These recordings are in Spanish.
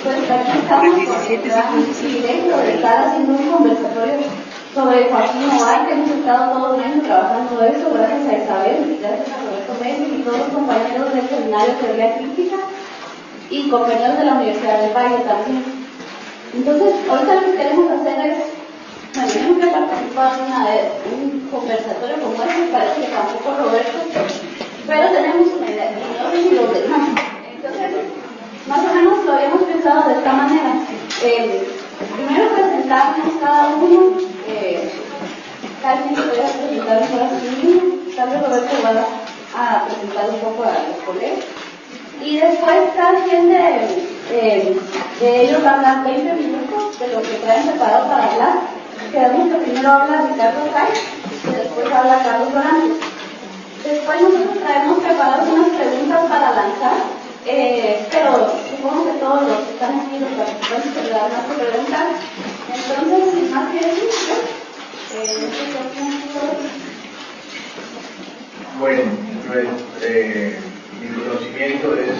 Pues aquí estamos con el gran privilegio de estar haciendo un conversatorio sobre Joaquín Novar, que hemos estado todo el año trabajando eso, gracias a Isabel, y gracias a Roberto Méndez y todos los compañeros del seminario de teoría crítica y compañeros de la Universidad del Valle también. Entonces, ahorita lo que queremos hacer es, bueno, yo nunca he participado en un conversatorio como este, parece que tampoco Roberto, pero tenemos una idea, y no sé si lo ordenamos. Entonces, más o menos lo habíamos pensado de esta manera. Primero presentamos cada uno, casi voy a presentar mejor a sí mismo, tal vez Roberto va a presentar un poco a los colegas. Y después cada quien de ellos va a hablar 20 minutos de lo que traen preparado para hablar. Quedamos que primero habla Ricardo Sáenz y después habla Carlos Dorantes. Después nosotros traemos preparadas unas preguntas para lanzar, pero supongo que todos los que están aquí, los participantes, se le dan más preguntas. Entonces, sin más que decir, bueno, mi conocimiento es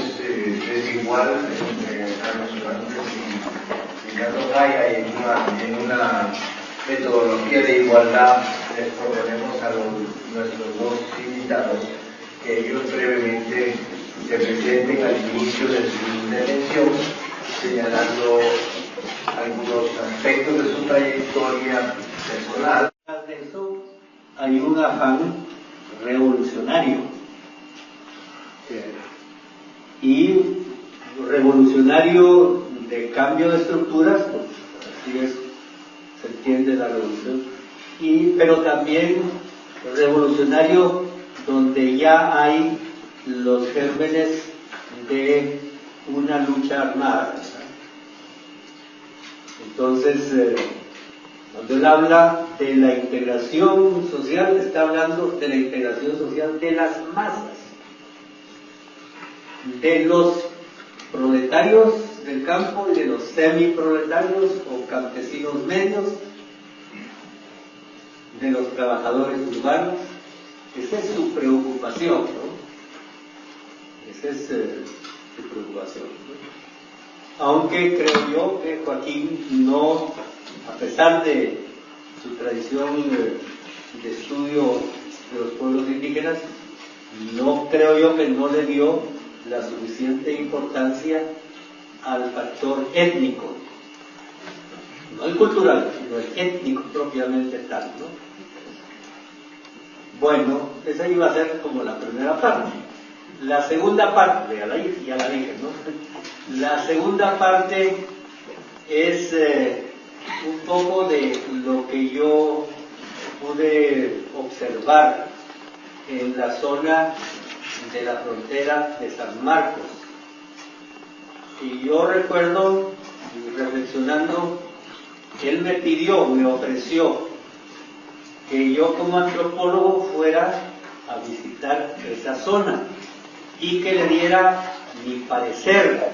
desigual entre Carlos Dorantes y Ricardo Jaya, y en una metodología de igualdad les proponemos a nuestros dos invitados que ellos brevemente se presenten al inicio de su intervención, señalando algunos aspectos de su trayectoria personal. Tras de eso hay un afán revolucionario, y revolucionario de cambio de estructuras, así es, se entiende la revolución, pero también revolucionario donde ya hay los gérmenes de una lucha armada. Entonces, cuando él habla de la integración social, está hablando de la integración social de las masas, de los proletarios del campo y de los semiproletarios o campesinos medios, de los trabajadores urbanos. Esa es su preocupación, ¿no? Esa es su preocupación, ¿no? Aunque creo yo que Joaquín no, a pesar de su tradición de estudio de los pueblos indígenas, no creo yo que no le dio la suficiente importancia al factor étnico, no el cultural, sino el étnico propiamente tal, ¿no? Bueno, esa iba a ser como la primera parte. La segunda parte, ya la dije, ¿no? La segunda parte es un poco de lo que yo pude observar en la zona de la frontera de San Marcos. Y yo recuerdo, reflexionando, que él me ofreció que yo como antropólogo fuera a visitar esa zona y que le diera mi parecer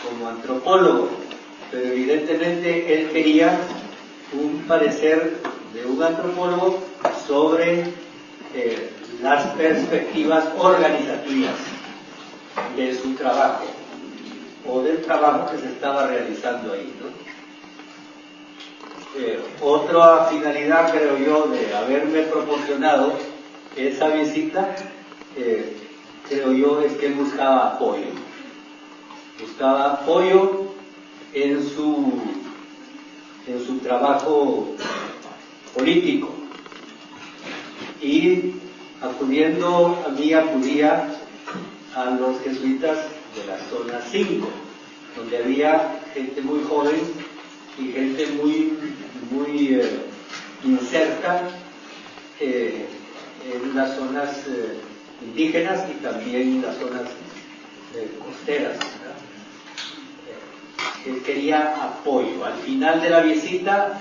como antropólogo, pero evidentemente él quería un parecer de un antropólogo sobre las perspectivas organizativas de su trabajo o del trabajo que se estaba realizando ahí, ¿no? Otra finalidad, creo yo, de haberme proporcionado esa visita, creo yo, es que él buscaba apoyo en su trabajo político, y acudiendo a mí acudía a los jesuitas de la zona 5, donde había gente muy joven y gente muy inserta en las zonas indígenas y también en las zonas costeras, ¿verdad? Él quería apoyo. Al final de la visita,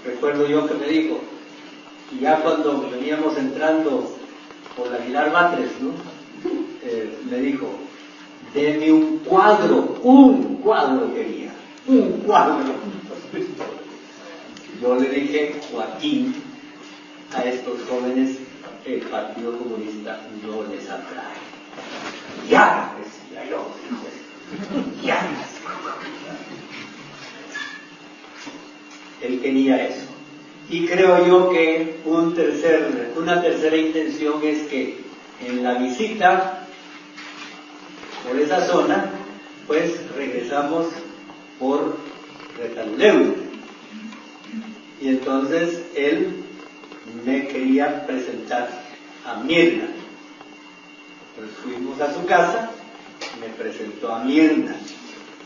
recuerdo yo que me dijo, y ya cuando veníamos entrando por la Aguilar Batres, ¿no? Me dijo, deme un cuadro quería, un cuadro. Yo le dije, Joaquín, a estos jóvenes el Partido Comunista no les atrae. Ya, decía yo, ya. él quería eso. Y creo yo que una tercera intención es que en la visita por esa zona, pues regresamos por Retaluleu. Y entonces él me quería presentar a Mirna. Pues fuimos a su casa, me presentó a Mirna.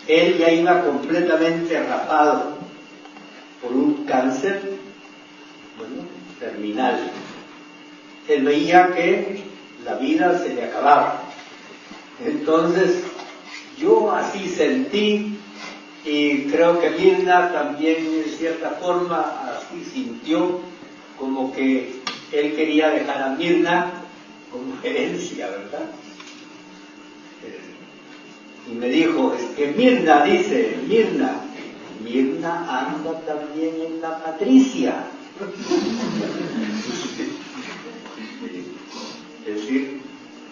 Él ya iba completamente rapado por un cáncer, bueno, terminal. Él veía que la vida se le acababa. Entonces, yo así sentí, y creo que Mirna también en cierta forma así sintió, como que él quería dejar a Mirna como herencia, ¿verdad? Y me dijo, es que Mirna anda también en la Patricia. Es decir,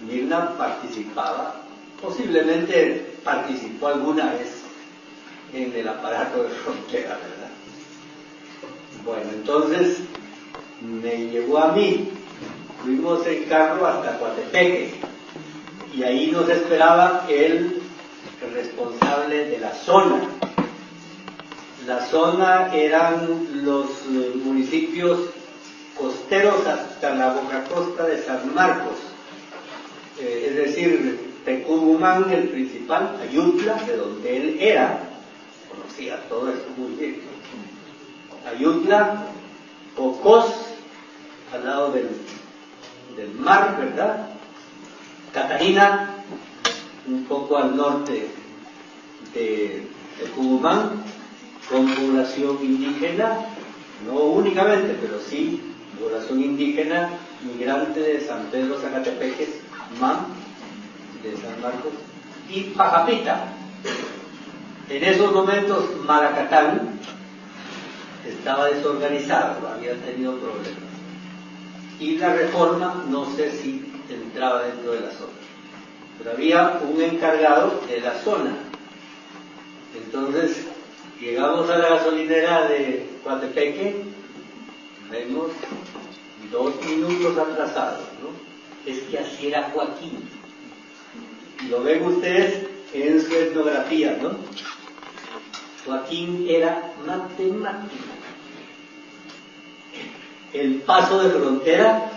Mirna participaba, posiblemente participó alguna vez en el aparato de frontera, ¿verdad? Bueno, entonces me llevó a mí, fuimos en carro hasta Coatepeque, y ahí nos esperaba el responsable de la zona. La zona eran los municipios costeros hasta la boca costa de San Marcos, es decir, Tecumumán, el principal, Ayutla, de donde él era, conocía todo eso muy bien. Ayutla, Cocos, al lado del mar, ¿verdad? Catarina, un poco al norte de Tecumumán, con población indígena, no únicamente, pero sí población indígena, migrante de San Pedro Zacatepeques, MAM, de San Marcos, y Pajapita. En esos momentos Maracatán estaba desorganizado, había tenido problemas. Y la Reforma, no sé si entraba dentro de la zona, pero había un encargado de la zona. Entonces, llegamos a la gasolinera de Coatepeque, vemos 2 minutos atrasados, ¿no? Es que así era Joaquín. Y lo ven ustedes en su etnografía, ¿no? Joaquín era matemático. El paso de frontera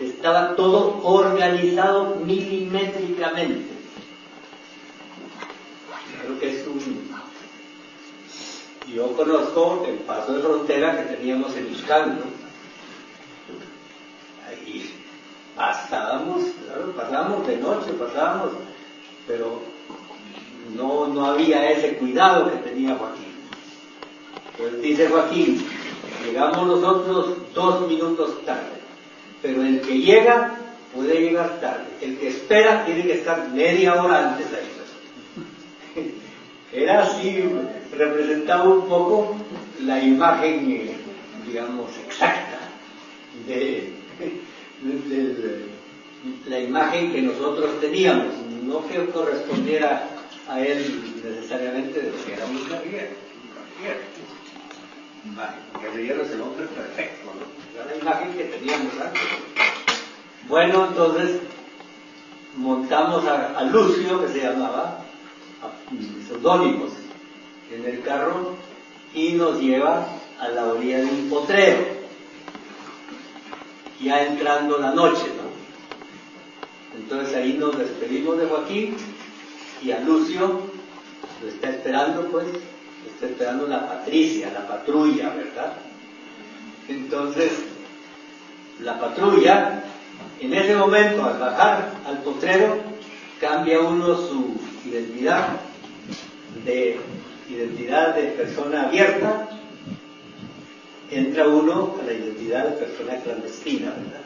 estaba todo organizado milimétricamente. Creo que es Yo conozco el paso de frontera que teníamos en Ixcal, ¿no? Ahí pasábamos de noche, pero no había ese cuidado que tenía Joaquín. Pues dice Joaquín, llegamos nosotros 2 minutos tarde, pero el que llega puede llegar tarde, el que espera tiene que estar media hora antes ahí. Era así, representaba un poco la imagen, digamos, exacta de la imagen que nosotros teníamos, no que correspondiera a él necesariamente de que era un guerrillero. Guerrillero es el hombre perfecto, ¿no? Era la imagen que teníamos antes. Bueno, entonces montamos a Lucio, que se llamaba, seudónimos, en el carro, y nos lleva a la orilla de un potrero, ya entrando la noche, ¿no? Entonces ahí nos despedimos de Joaquín, y a Lucio lo está esperando, la Patricia, la patrulla, ¿verdad? Entonces, la patrulla, en ese momento, al bajar al potrero, cambia uno su identidad de persona abierta, entra uno a la identidad de persona clandestina, ¿verdad?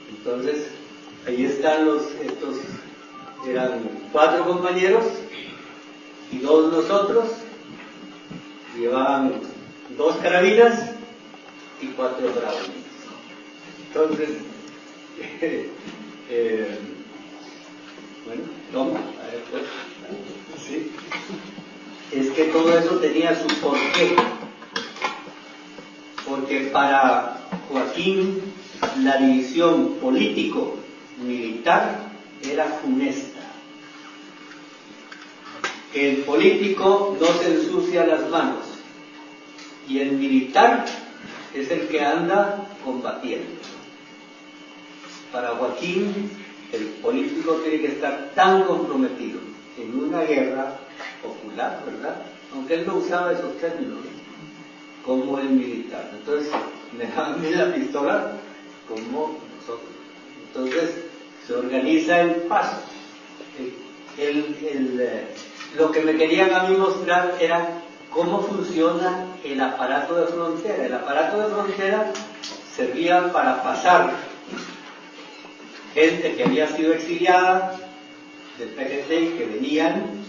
Entonces, ahí están estos eran 4 compañeros y 2 nosotros, llevaban 2 carabinas y 4 bravos. Entonces, bueno, toma, a ver pues, ¿sí? Es que todo eso tenía su porqué. porque para Joaquín la división político-militar era funesta. Que el político no se ensucia las manos y el militar es el que anda combatiendo. Para Joaquín, el político tiene que estar tan comprometido en una guerra popular, ¿verdad? Aunque él no usaba esos términos, como el militar. Entonces, me dan a mí la pistola como nosotros. Entonces, se organiza el paso. Lo que me querían a mí mostrar era cómo funciona el aparato de frontera. El aparato de frontera servía para pasar gente que había sido exiliada del PGT que venían,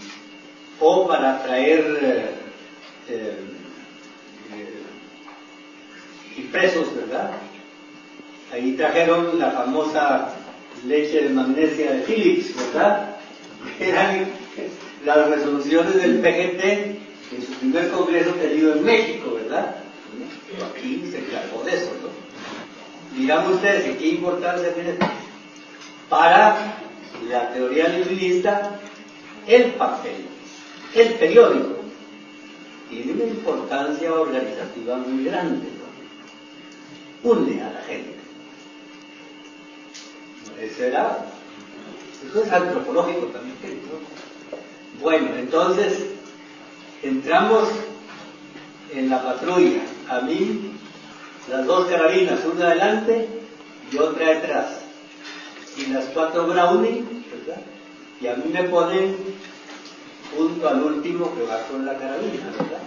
o para traer y presos, ¿verdad? Ahí trajeron la famosa leche de magnesia de Phillips, ¿verdad? Eran las resoluciones del PGT en su primer congreso tenido en México, ¿verdad? Aquí se encargó de eso, ¿no? Dirán ustedes, ¿qué importancia tiene para la teoría leninista el papel, el periódico? Tiene una importancia organizativa muy grande, ¿no? Une a la gente. Eso es antropológico también, ¿no? Bueno, entonces entramos en la patrulla. A mí, las dos carabinas, una adelante y otra detrás, y las 4 Browning, ¿verdad? Y a mí me ponen junto al último que va con la carabina, ¿verdad?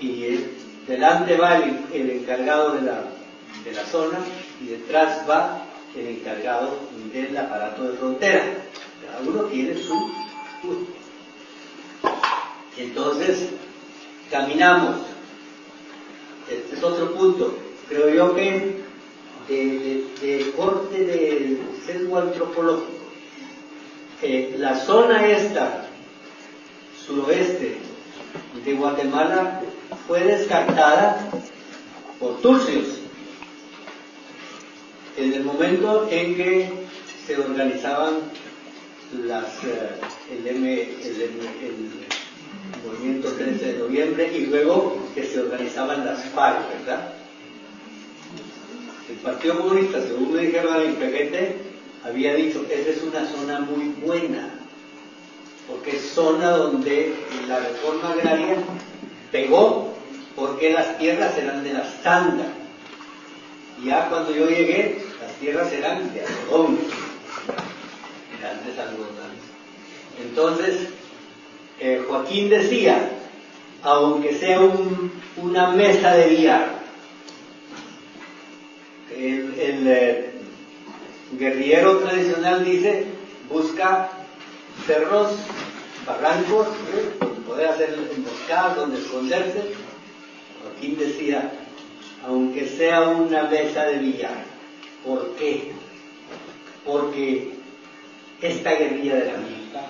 Y delante va el encargado de la zona y detrás va el encargado del aparato de frontera. Cada uno tiene su turno. Entonces, caminamos. Este es otro punto. Creo yo que de corte de sesgo antropológico. La zona esta, suroeste de Guatemala, fue descartada por turcios en el momento en que se organizaban el movimiento 13 de noviembre y luego que se organizaban las FARC, ¿verdad? El Partido Comunista, según me dijeron al PGT, había dicho que esa es una zona muy buena, porque es zona donde la reforma agraria pegó, porque las tierras eran de las tandas. Ya cuando yo llegué, las tierras eran de algodón, grandes algodones. Entonces, Joaquín decía, aunque sea una mesa de billar, el guerrillero tradicional dice, busca cerros, barrancos, donde poder hacer emboscadas, donde esconderse. Joaquín decía, aunque sea una mesa de billar. ¿Por qué? Porque esta guerrilla de la milpa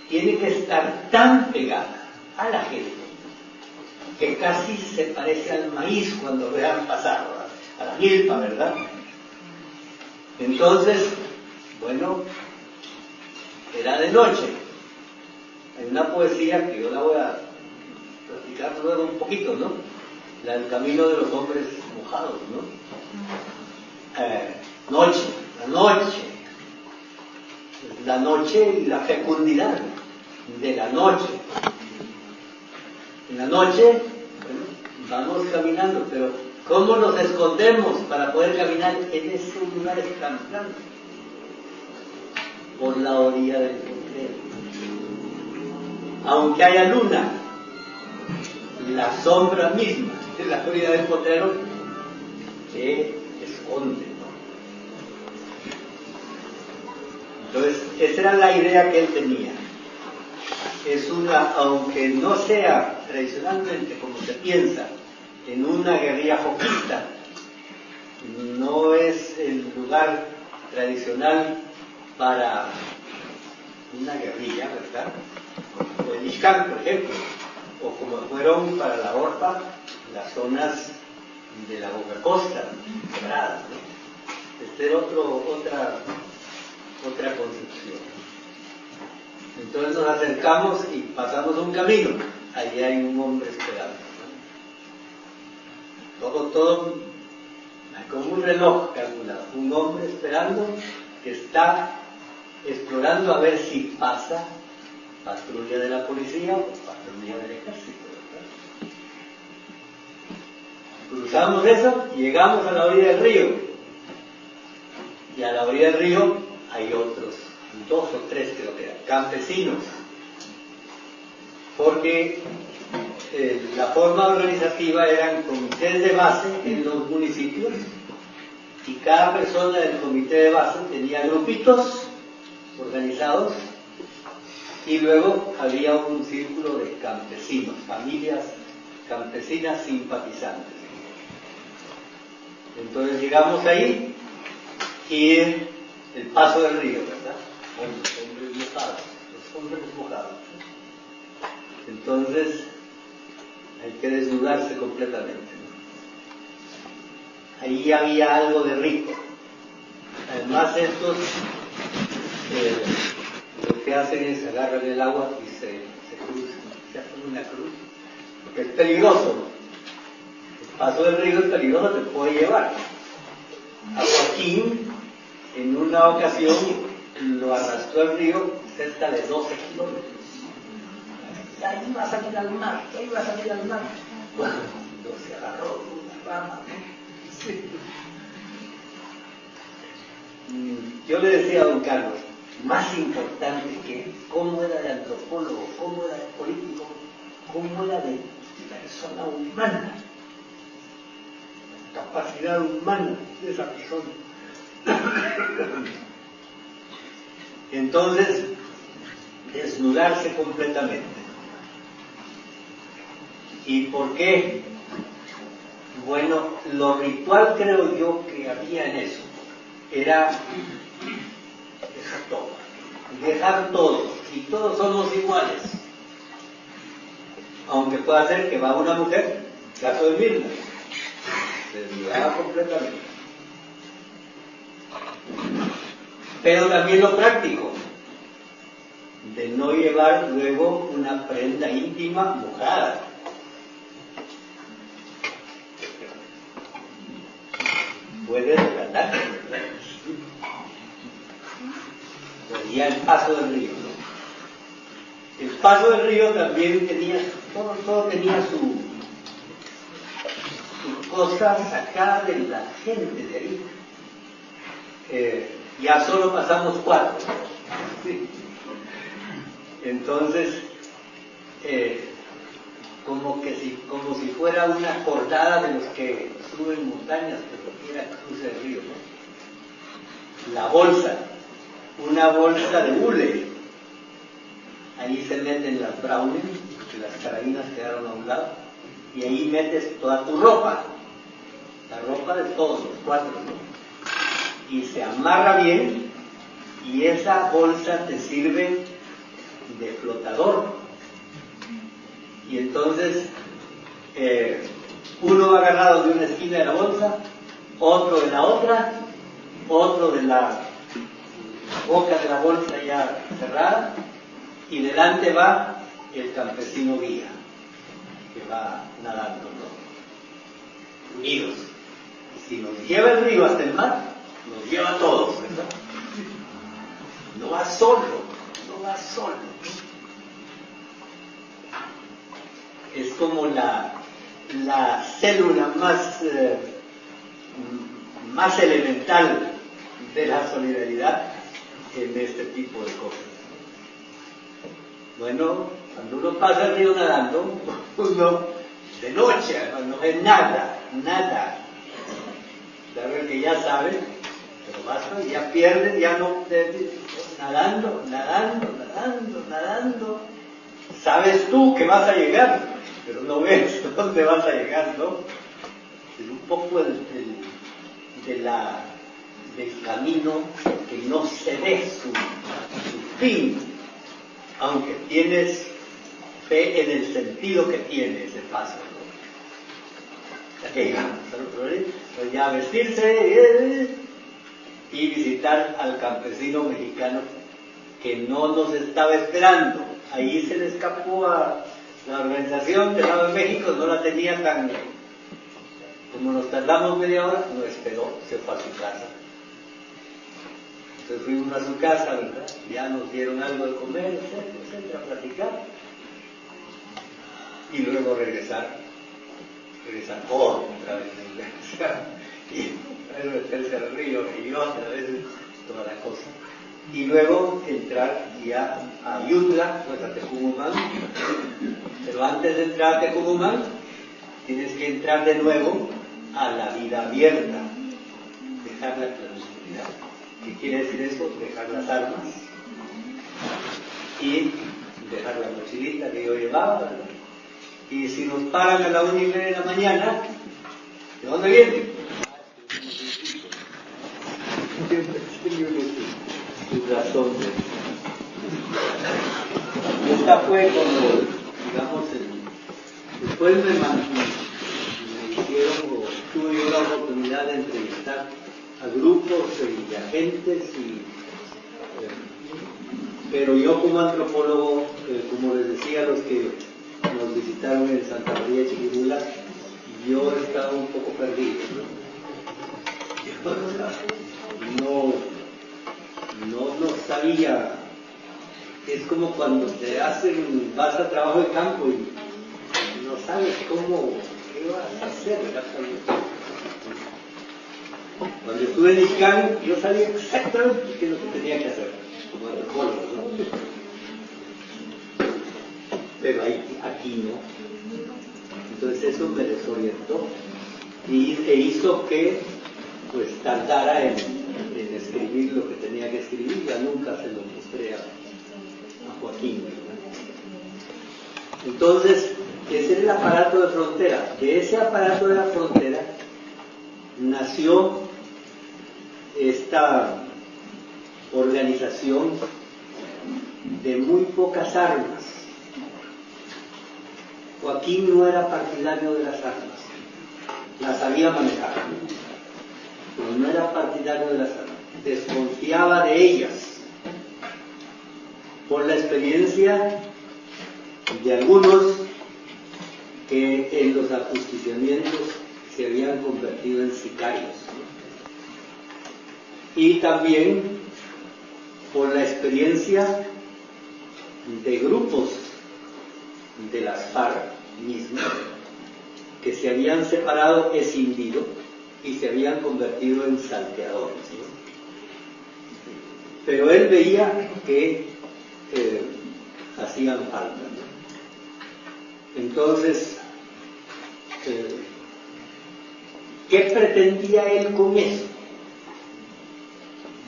tiene que estar tan pegada a la gente que casi se parece al maíz cuando vean pasar, ¿verdad? A la milpa, ¿verdad? Entonces, bueno, era de noche. Hay una poesía que yo la voy a platicar luego un poquito, ¿no? El camino de los hombres mojados, ¿no? La noche y la fecundidad de la noche. En la noche, bueno, vamos caminando, pero ¿cómo nos escondemos para poder caminar en ese lugar escalofriante? Por la orilla del potrero. Aunque haya luna, la sombra misma de la orilla del potrero se esconde, ¿no? Entonces, esa era la idea que él tenía. Es aunque no sea tradicionalmente como se piensa, en una guerrilla joquista, no es el lugar tradicional para una guerrilla, ¿verdad? O el Ixcán, por ejemplo, o como fueron para la Orpa, las zonas de la Boca Costa, quebradas, ¿no? Esta era otra concepción. Entonces nos acercamos y pasamos un camino. Allí hay un hombre esperando, ¿no? Todo como un reloj calculado. Un hombre esperando que está explorando a ver si pasa patrulla de la policía o patrulla del ejército, ¿verdad? Cruzamos eso y llegamos a la orilla del río. Y a la orilla del río hay otros, 2 o 3 creo que eran, campesinos. Porque la forma organizativa eran comités de base en los municipios y cada persona del comité de base tenía grupitos organizados y luego había un círculo de campesinos, familias campesinas simpatizantes. Entonces llegamos ahí y el paso del río, ¿verdad? Hombres mojados, los hombres mojados. Entonces hay que desnudarse completamente, ¿no? Ahí había algo de rico. Además estos lo que hacen es agarrar el agua y se cruzan, se hacen una cruz, porque es peligroso, ¿no? El paso del río es peligroso, te puede llevar. A Joaquín en una ocasión lo arrastró el río cerca de 12 kilómetros. Ahí va a salir al mar, ahí va a salir al mar. Cuando se agarró una rama, ¿no? Sí. Yo le decía a don Carlos, más importante que cómo era de antropólogo, cómo era de político, cómo era de persona humana, la capacidad humana de esa persona. Entonces, desnudarse completamente. ¿Y por qué? Bueno, lo ritual creo yo que había en eso era dejar todo, dejar todo, y todos somos iguales. Aunque pueda ser que va una mujer, caso de Mirna, se desnudaba completamente. Pero también lo práctico, de no llevar luego una prenda íntima mojada. Puede relatar, ya el paso del río, ¿no? El paso del río también tenía, todo tenía su cosa sacada de la gente de ahí. Ya solo pasamos 4. ¿Sí? Entonces, como si fuera una cordada de los que suben montañas, pero quiera cruce el río, ¿no? La bolsa, una bolsa de hule. Ahí se meten las brownies, que las carabinas quedaron a un lado, y ahí metes toda tu ropa, la ropa de todos los 4, ¿no? Y se amarra bien, y esa bolsa te sirve de flotador. Y entonces uno va agarrado de una esquina de la bolsa, otro de la otra, otro de la boca de la bolsa ya cerrada, y delante va el campesino guía, que va nadando, ¿no? Unidos. Si nos lleva el río hasta el mar, nos lleva a todos, ¿verdad? No va solo, no va solo. Es como la célula más elemental de la solidaridad en este tipo de cosas. Bueno, cuando uno pasa el río nadando, uno de noche, no ve nada. Claro que ya sabe, pero basta, ya pierde, ya no, nadando. Sabes tú que vas a llegar, pero no ves dónde vas a llegar, ¿no? Es un poco del camino que no se ve su fin, aunque tienes fe en el sentido que tiene ese paso, Pues ya vestirse y visitar al campesino mexicano que no nos estaba esperando. Ahí se le escapó a la organización del lado de México, no la tenía tan... Como nos tardamos media hora, no esperó, se fue a su casa. Entonces fuimos a su casa, ¿verdad? Ya nos dieron algo de comer, etcétera, a platicar. Y luego regresar otra vez y meterse al río y otra vez toda la cosa. Y luego entrar ya a Yutla, pues a Tecumumán. Pero antes de entrar a Tecumumán, tienes que entrar de nuevo a la vida abierta, dejar la clandestinidad. ¿Qué quiere decir eso? Dejar las armas y dejar la mochilita que yo llevaba, ¿verdad? Y si nos paran a la 1:30 de la mañana, ¿de dónde vienen? Siempre su razón. Y esta fue como, digamos, después me hicieron, o tuve yo la oportunidad de entrevistar a grupos de agentes, pero yo como antropólogo, como les decía a los que nos visitaron en Santa María de Chiquirula, yo estaba un poco perdido, no sabía. Es como cuando vas a trabajo de campo y no sabes qué vas a hacer, ¿verdad? Cuando estuve en Ixcán, yo sabía exactamente qué es lo que tenía que hacer, como antropólogo, ¿no? Pero aquí no. Entonces eso me desorientó e hizo que pues tardara en escribir lo que tenía que escribir. Ya nunca se lo mostré a Joaquín, ¿verdad? Entonces ese era el aparato de frontera. De ese aparato de la frontera nació esta organización de muy pocas armas. Joaquín no era partidario de las armas, las sabía manejar, pero no era partidario de las armas, desconfiaba de ellas por la experiencia de algunos que en los ajusticiamientos se habían convertido en sicarios, y también por la experiencia de grupos de las FARC mismas que se habían separado, escindido y se habían convertido en salteadores, ¿no? Pero él veía que hacían falta, ¿no? Entonces, ¿qué pretendía él con eso?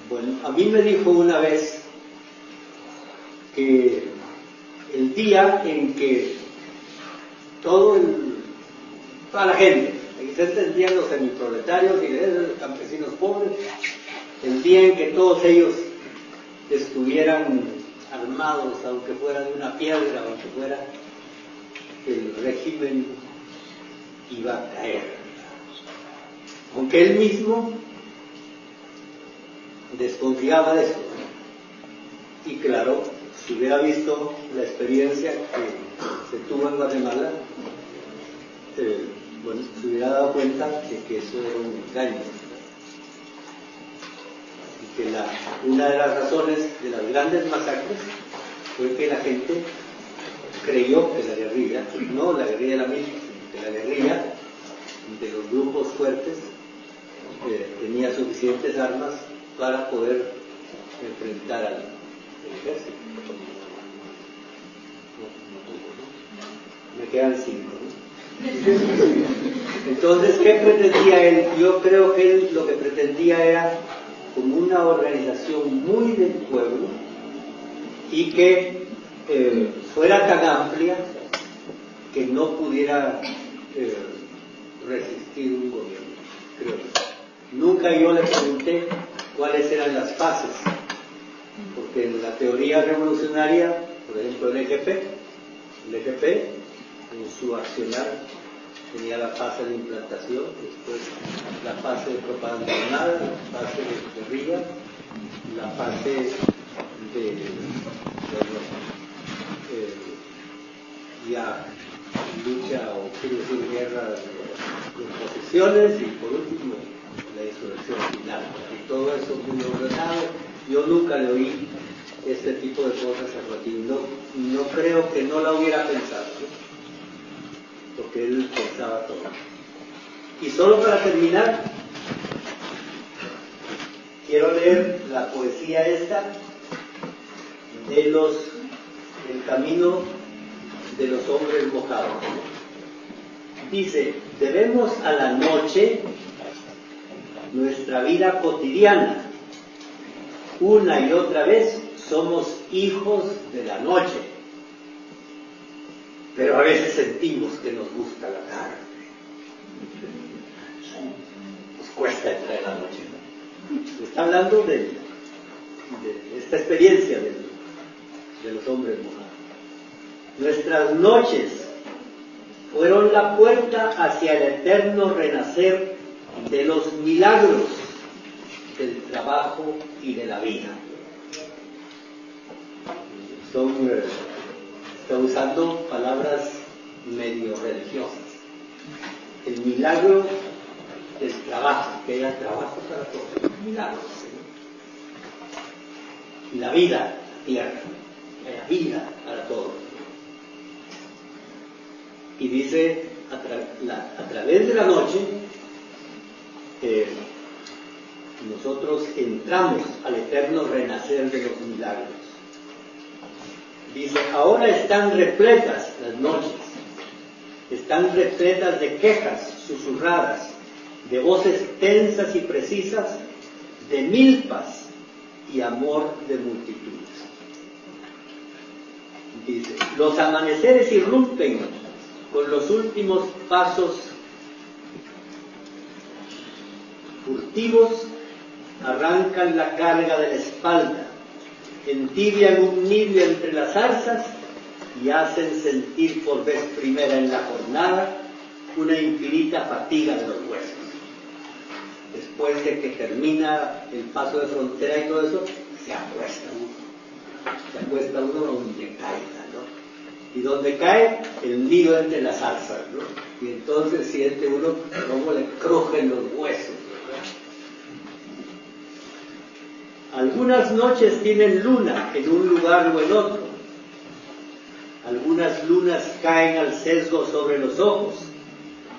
Bueno, a mí me dijo una vez que el día en que toda la gente, ahí se entendían los semiproletarios y los campesinos pobres, el día en que todos ellos estuvieran armados, aunque fuera de una piedra, aunque fuera, el régimen iba a caer. Aunque él mismo desconfiaba de eso. Y claro, si hubiera visto la experiencia que se tuvo en Guatemala, bueno, se hubiera dado cuenta de que eso era un engaño. Y que una de las razones de las grandes masacres fue que la gente creyó que la guerrilla, no la guerrilla de la misma, que la guerrilla de los grupos fuertes tenía suficientes armas para poder enfrentar al ejército. Me quedan 5, ¿no? Entonces, ¿qué pretendía él? Yo creo que él lo que pretendía era como una organización muy del pueblo y que fuera tan amplia que no pudiera resistir un gobierno, creo. Nunca yo le pregunté cuáles eran las fases, porque en la teoría revolucionaria, por ejemplo el EGP, en su accionar tenía la fase de implantación, después la fase de propaganda armada, la fase de guerrilla, la fase de ya lucha o quiero decir guerra de posiciones y por último la insurrección final. Y todo eso muy ordenado. Yo nunca le oí este tipo de cosas a Joaquín. No creo que no la hubiera pensado, ¿no? Porque él pensaba todo. Y solo para terminar, quiero leer la poesía esta del camino de los hombres mojados. Dice: debemos a la noche nuestra vida cotidiana. Una y otra vez somos hijos de la noche, pero a veces sentimos que nos gusta la carne. Nos cuesta entrar en la noche, ¿no? Está hablando de esta experiencia de los hombres mojados. Nuestras noches fueron la puerta hacia el eterno renacer de los milagros del trabajo y de la vida. Está usando palabras medio religiosas. El milagro del trabajo, que haya trabajo para todos. Milagros, ¿sí? Y la vida, la tierra, que haya vida para todos. Y dice, a través de la noche, nosotros entramos al eterno renacer de los milagros. Dice, ahora están repletas las noches, están repletas de quejas susurradas, de voces tensas y precisas, de milpas y amor de multitudes. Dice, los amaneceres irrumpen con los últimos pasos furtivos, arrancan la carga de la espalda, entibian un nido entre las zarzas y hacen sentir por vez primera en la jornada una infinita fatiga de los huesos. Después de que termina el paso de frontera y todo eso, se acuesta uno donde caiga, ¿no? Y donde cae, el nido entre las zarzas, ¿no? Y entonces siente uno cómo le crujen los huesos, ¿verdad? Algunas noches tienen luna en un lugar o en otro. Algunas lunas caen al sesgo sobre los ojos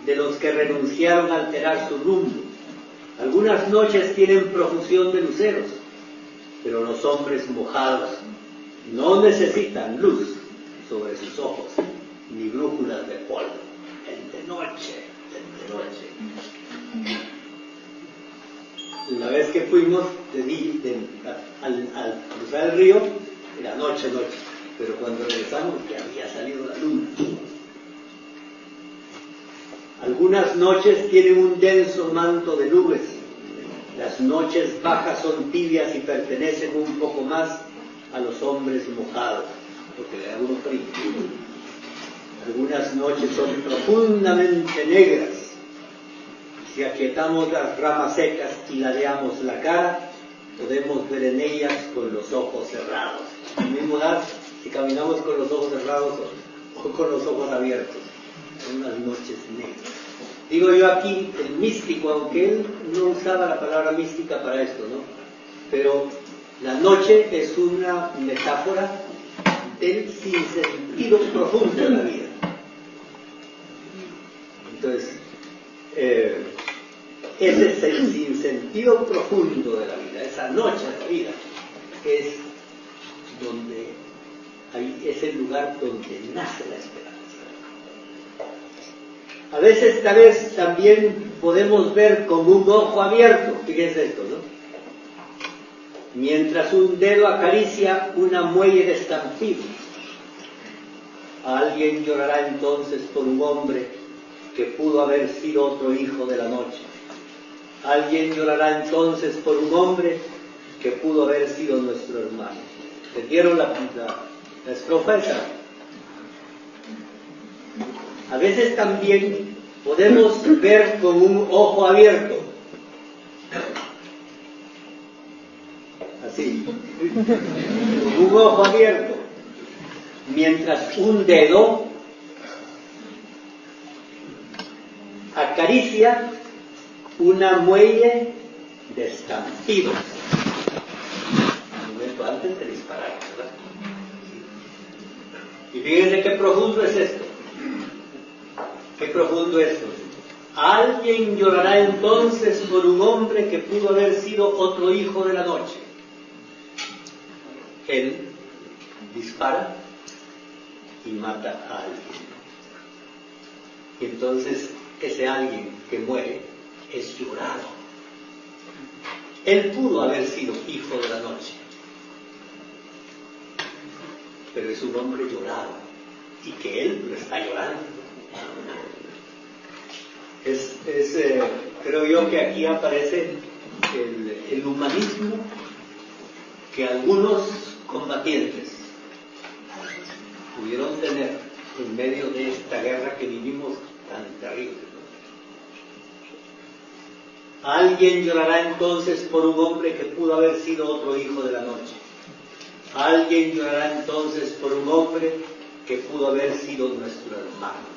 de los que renunciaron a alterar su rumbo. Algunas noches tienen profusión de luceros, pero los hombres mojados no necesitan luz sobre sus ojos, ni brújulas de polvo. De noche. La vez que fuimos al cruzar el río, era noche, pero cuando regresamos ya había salido la luna. Algunas noches tienen un denso manto de nubes. Las noches bajas son tibias y pertenecen un poco más a los hombres mojados, porque le da uno frío. Algunas noches son profundamente negras. Si aquietamos las ramas secas y ladeamos la cara, podemos ver en ellas con los ojos cerrados. Al mismo edad, si caminamos con los ojos cerrados o con los ojos abiertos, son las noches negras. Digo yo aquí, el místico, aunque él no usaba la palabra mística para esto, ¿no? Pero la noche es una metáfora del sinsentido profundo de la vida. Entonces, ese es el sinsentido profundo de la vida, esa noche de la vida, es el lugar donde nace la esperanza. A veces tal vez también podemos ver con un ojo abierto, fíjense esto, ¿no? Mientras un dedo acaricia una muelle de estampido, alguien llorará entonces por un hombre que pudo haber sido otro hijo de la noche. Alguien llorará entonces por un hombre que pudo haber sido nuestro hermano. ¿Entendieron la estrofa esa? A veces también podemos ver con un ojo abierto. Así, con un ojo abierto, mientras un dedo acaricia una muelle de estampido. Un momento antes de disparar, ¿verdad? Y fíjense qué profundo es esto. Qué profundo es esto. Alguien llorará entonces por un hombre que pudo haber sido otro hijo de la noche. Él dispara y mata a alguien. Y entonces ese alguien que muere es llorado. Él pudo haber sido hijo de la noche, pero es un hombre llorado, y que él lo está llorando. Creo yo que aquí aparece el humanismo que algunos combatientes pudieron tener en medio de esta guerra que vivimos tan terrible. Alguien llorará entonces por un hombre que pudo haber sido otro hijo de la noche. Alguien llorará entonces por un hombre que pudo haber sido nuestro hermano.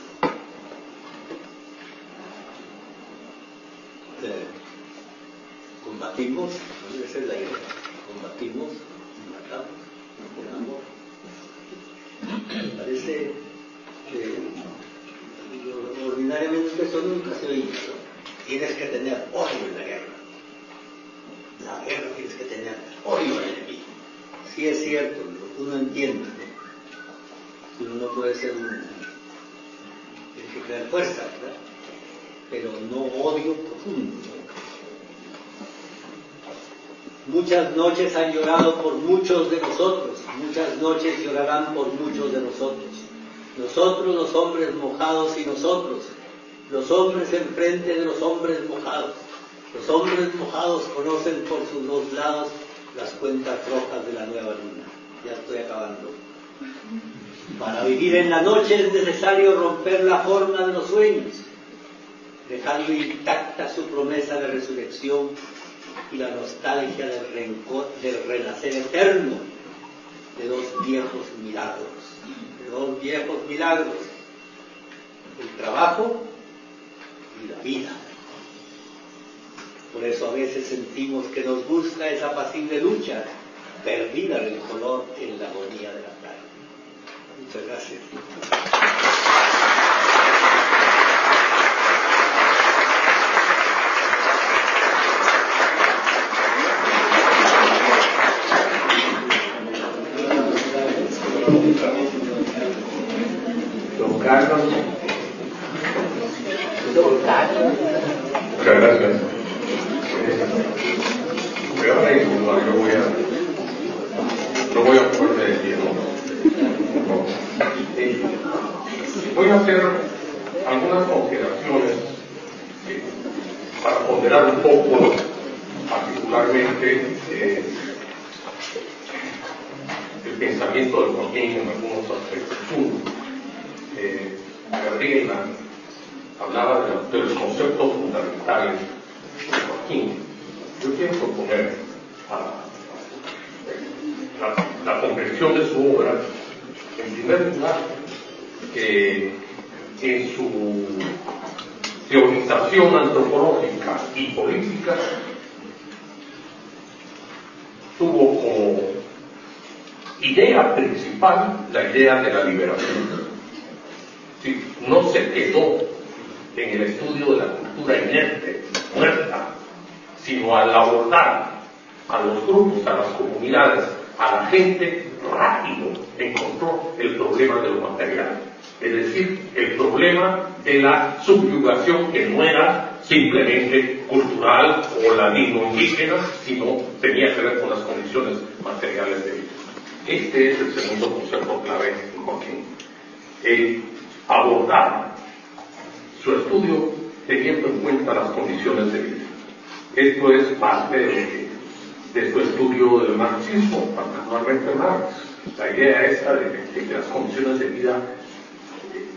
Combatimos, esa es la idea. Combatimos, matamos, por amor. Parece que ordinariamente eso nunca se oye, ¿no? Tienes que tener odio en la guerra. La guerra tienes que tener odio al enemigo. Sí es cierto, uno entiende, ¿no? Uno no puede ser tiene que tener fuerza, ¿verdad? Pero no odio profundo, ¿no? Muchas noches han llorado por muchos de nosotros, muchas noches llorarán por muchos de nosotros. Nosotros los hombres mojados y nosotros, los hombres enfrente de los hombres mojados. Los hombres mojados conocen por sus dos lados las cuentas rojas de la nueva luna. Ya estoy acabando. Para vivir en la noche es necesario romper la forma de los sueños, dejando intacta su promesa de resurrección y la nostalgia del rencor, del renacer eterno de dos viejos milagros. De dos viejos milagros: el trabajo y la vida. Por eso a veces sentimos que nos gusta esa apacible lucha, perdida del color en la agonía de la tarde. Muchas gracias. Don Carlos. Muchas gracias. No voy a ponerme de pie, ¿no? Voy a hacer algunas consideraciones para ponderar un poco, particularmente, el pensamiento de Joaquín en algunos aspectos. Uno, Gabriela hablaba de los conceptos fundamentales de Joaquín. Yo quiero proponer la comprensión de su obra, en primer lugar, que en su teorización antropológica y política tuvo como idea principal la idea de la liberación. Sí, no se quedó en el estudio de la cultura inerte, muerta, sino al abordar a los grupos, a las comunidades, a la gente, rápido encontró el problema de lo material. Es decir, el problema de la subyugación, que no era simplemente cultural o ladino-indígena, sino tenía que ver con las condiciones materiales de vida. Este es el segundo concepto clave de Joaquín. El abordar su estudio teniendo en cuenta las condiciones de vida. Esto es parte de su estudio del marxismo, particularmente Marx. La idea esta de que las condiciones de vida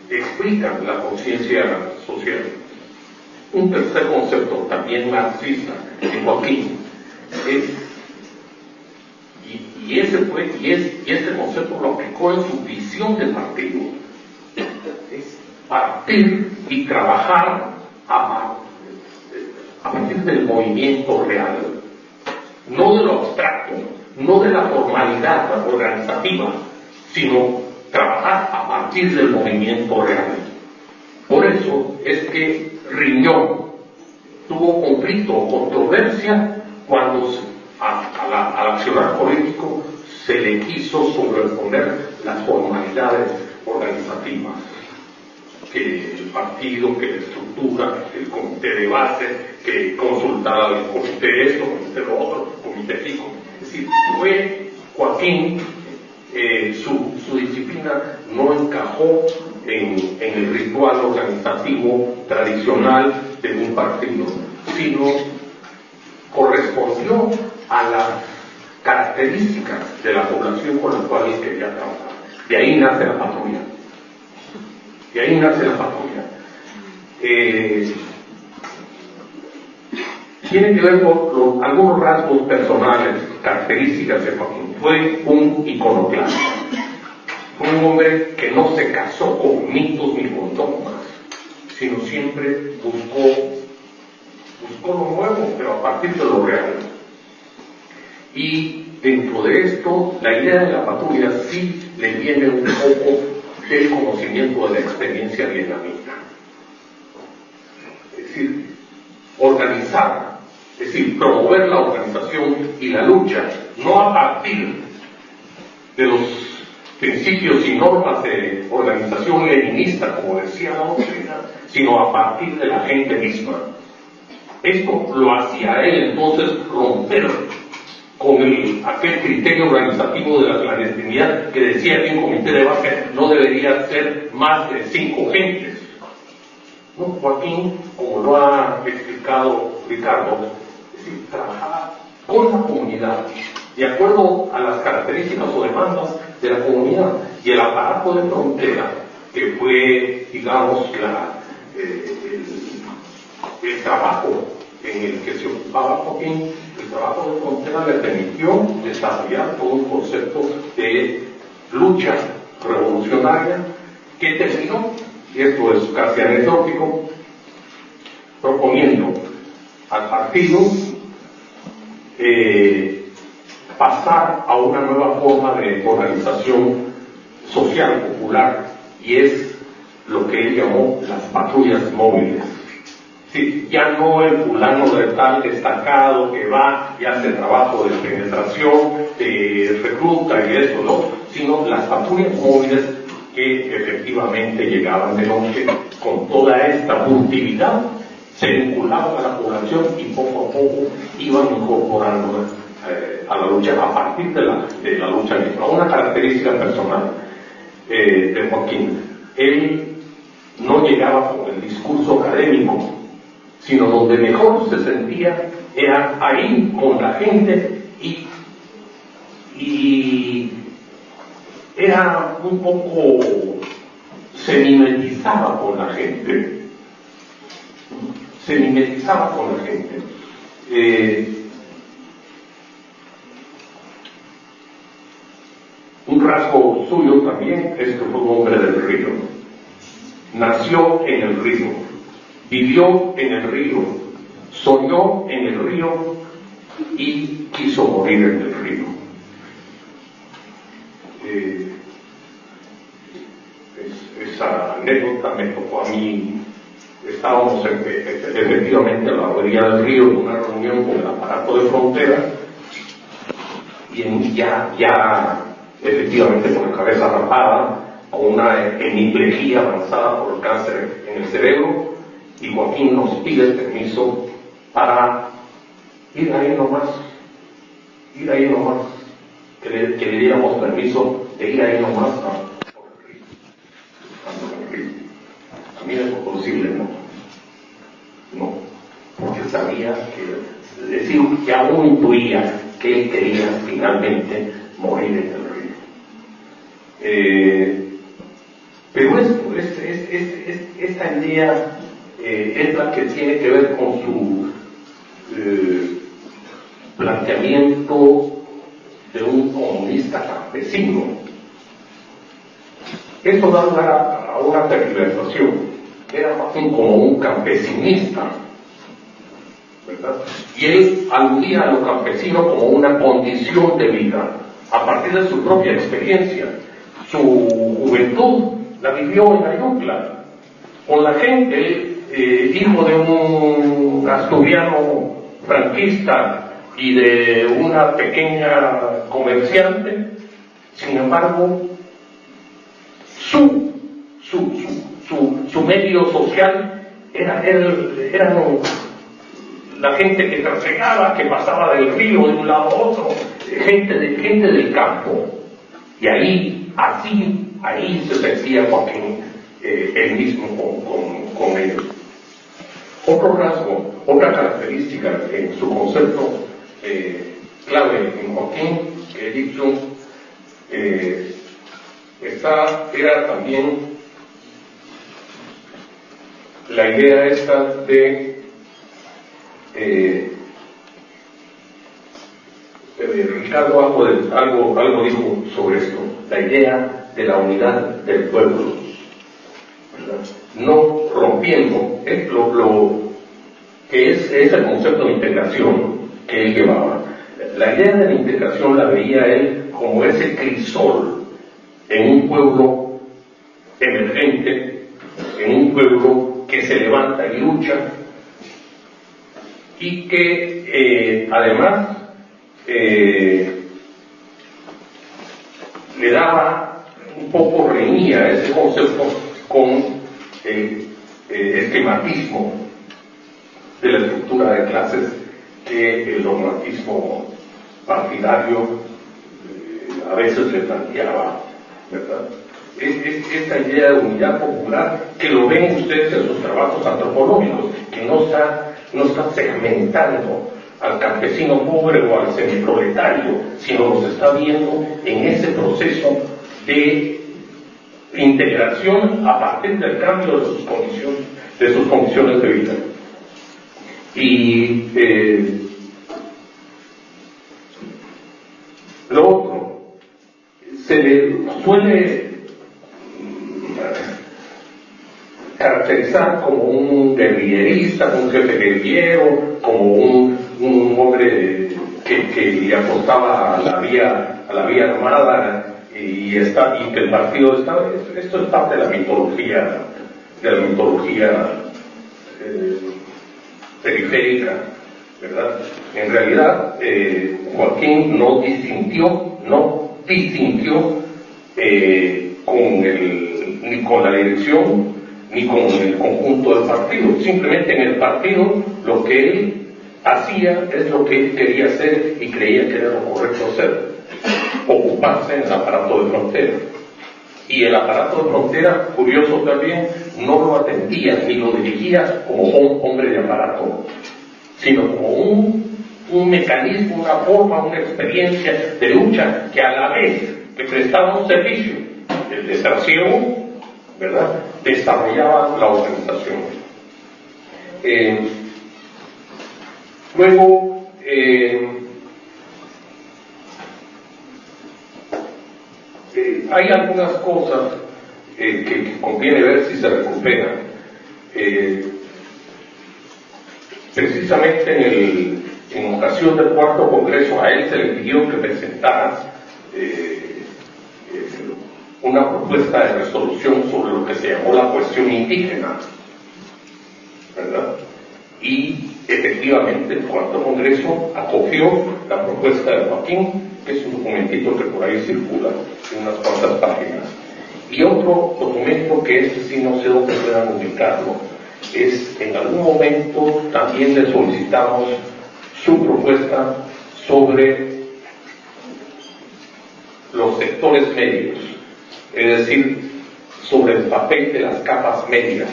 explican la conciencia social. un tercer concepto también marxista de Joaquín y este concepto lo aplicó en su visión del partido, es partir y trabajar a partir del movimiento real, no de lo abstracto, no de la formalidad organizativa, sino trabajar a partir del movimiento real. Por eso es que Riñón tuvo conflicto o controversia cuando al accionar político se le quiso sobreponer las formalidades organizativas, que el partido, que la estructura, el comité de base, que consultara al comité esto, comité lo otro, comité fijo. Es decir, fue Joaquín, su disciplina no encajó en el ritual organizativo tradicional de un partido, sino correspondió a las características de la población con la cual él quería trabajar. De ahí nace la patrulla. De ahí nace la patrulla. Tiene que ver con algunos rasgos personales, características de Joaquín. Fue un iconoclasta. Fue un hombre que no se casó con mitos ni con dogmas, sino siempre buscó lo nuevo, pero a partir de lo real. Y dentro de esto, la idea de la patrulla sí le viene un poco del conocimiento de la experiencia vietnamita. Es decir, organizar, es decir, promover la organización y la lucha, no a partir de los principios y normas de organización leninista, como decía la doctrina, sino a partir de la gente misma. Esto lo hacía él entonces romper con aquel criterio organizativo de la clandestinidad que decía que un comité de base no debería ser más de 5 gentes. ¿No? Joaquín, como lo ha explicado Ricardo, es decir, trabajaba con la comunidad, de acuerdo a las características o demandas de la comunidad, y el aparato de frontera, que fue, digamos, el trabajo en el que se ocupaba Joaquín, el trabajo de frontera le permitió desarrollar todo un concepto de lucha revolucionaria que terminó, y esto es casi anecdótico, proponiendo al partido pasar a una nueva forma de organización social popular, y es lo que él llamó las patrullas móviles. Sí, ya no el fulano de tal destacado que va y hace trabajo de penetración, de recluta y eso, ¿no? Sino las patrullas móviles que efectivamente llegaban de noche con toda esta furtividad, se vinculaban a la población y poco a poco iban incorporando a la lucha a partir de la lucha misma. Una característica personal de Joaquín: él no llegaba con el discurso académico, sino donde mejor se sentía era ahí con la gente y era un poco, se mimetizaba con la gente, un rasgo suyo también es que fue un hombre del río, nació en el río, vivió en el río, soñó en el río y quiso morir en el río. Esa anécdota me tocó a mí. Estábamos efectivamente a la orilla del río en una reunión con el aparato de frontera y ya efectivamente con la cabeza rapada, con una hemiplegia avanzada por el cáncer en el cerebro, y Joaquín nos pide el permiso para ir ahí nomás, que le diéramos permiso de ir ahí nomás por el río. A mí es imposible, no, porque sabía que, decir, que aún intuía que él quería finalmente morir en el río. Pero esta idea es la que tiene que ver con su planteamiento de un comunista campesino. Eso da lugar a una tergiversación. Era más bien como un campesinista, ¿verdad? Y él aludía a lo campesino como una condición de vida, a partir de su propia experiencia. Su juventud la vivió en Ayutla, con la gente, hijo de un asturiano franquista y de una pequeña comerciante. Sin embargo, su medio social eran la gente que trasegaba, que pasaba del río de un lado a otro, gente del campo. Y ahí se sentía Joaquín él mismo con ellos. Otro rasgo, otra característica en su concepto clave en Joaquín, que he dicho, era también la idea esta de Ricardo algo dijo sobre esto, la idea de la unidad del pueblo, ¿verdad? No rompiendo lo que es el concepto de integración que él llevaba. La idea de la integración la veía él como ese crisol en un pueblo emergente, en un pueblo que se levanta y lucha, y que además le daba un poco, reñía ese concepto con el esquematismo de la estructura de clases que el dogmatismo partidario a veces le planteaba, ¿verdad? Esta idea de unidad popular que lo ven ustedes en sus trabajos antropológicos, que no está segmentando al campesino pobre o al semiproletario, sino los está viendo en ese proceso de integración a partir del cambio de sus condiciones de vida. Y lo otro, se le suele caracterizar como un guerrillerista, un jefe guerrillero, como un hombre que le apostaba a la vía armada y que el partido esto es parte de la mitología periférica, ¿verdad? En realidad Joaquín no disintió ni con la dirección ni con el conjunto del partido. Simplemente en el partido lo que él hacía es lo que él quería hacer y creía que era lo correcto hacer: ocuparse en el aparato de frontera. Y el aparato de frontera, curioso también, no lo atendía ni lo dirigía como un hombre de aparato, sino como un mecanismo, una forma, una experiencia de lucha que a la vez que prestaba un servicio, el de trasiego, ¿verdad?, desarrollaba la organización. Luego, hay algunas cosas que conviene ver si se recuperan. Precisamente en ocasión del cuarto congreso a él se le pidió que presentara una propuesta de resolución sobre lo que se llamó la cuestión indígena, ¿verdad? Y efectivamente el cuarto congreso acogió la propuesta de Joaquín, que es un documentito que por ahí circula en unas cuantas páginas. Y otro documento que sí no sé dónde puedan ubicarlo, es en algún momento también le solicitamos su propuesta sobre los sectores medios, es decir, sobre el papel de las capas medias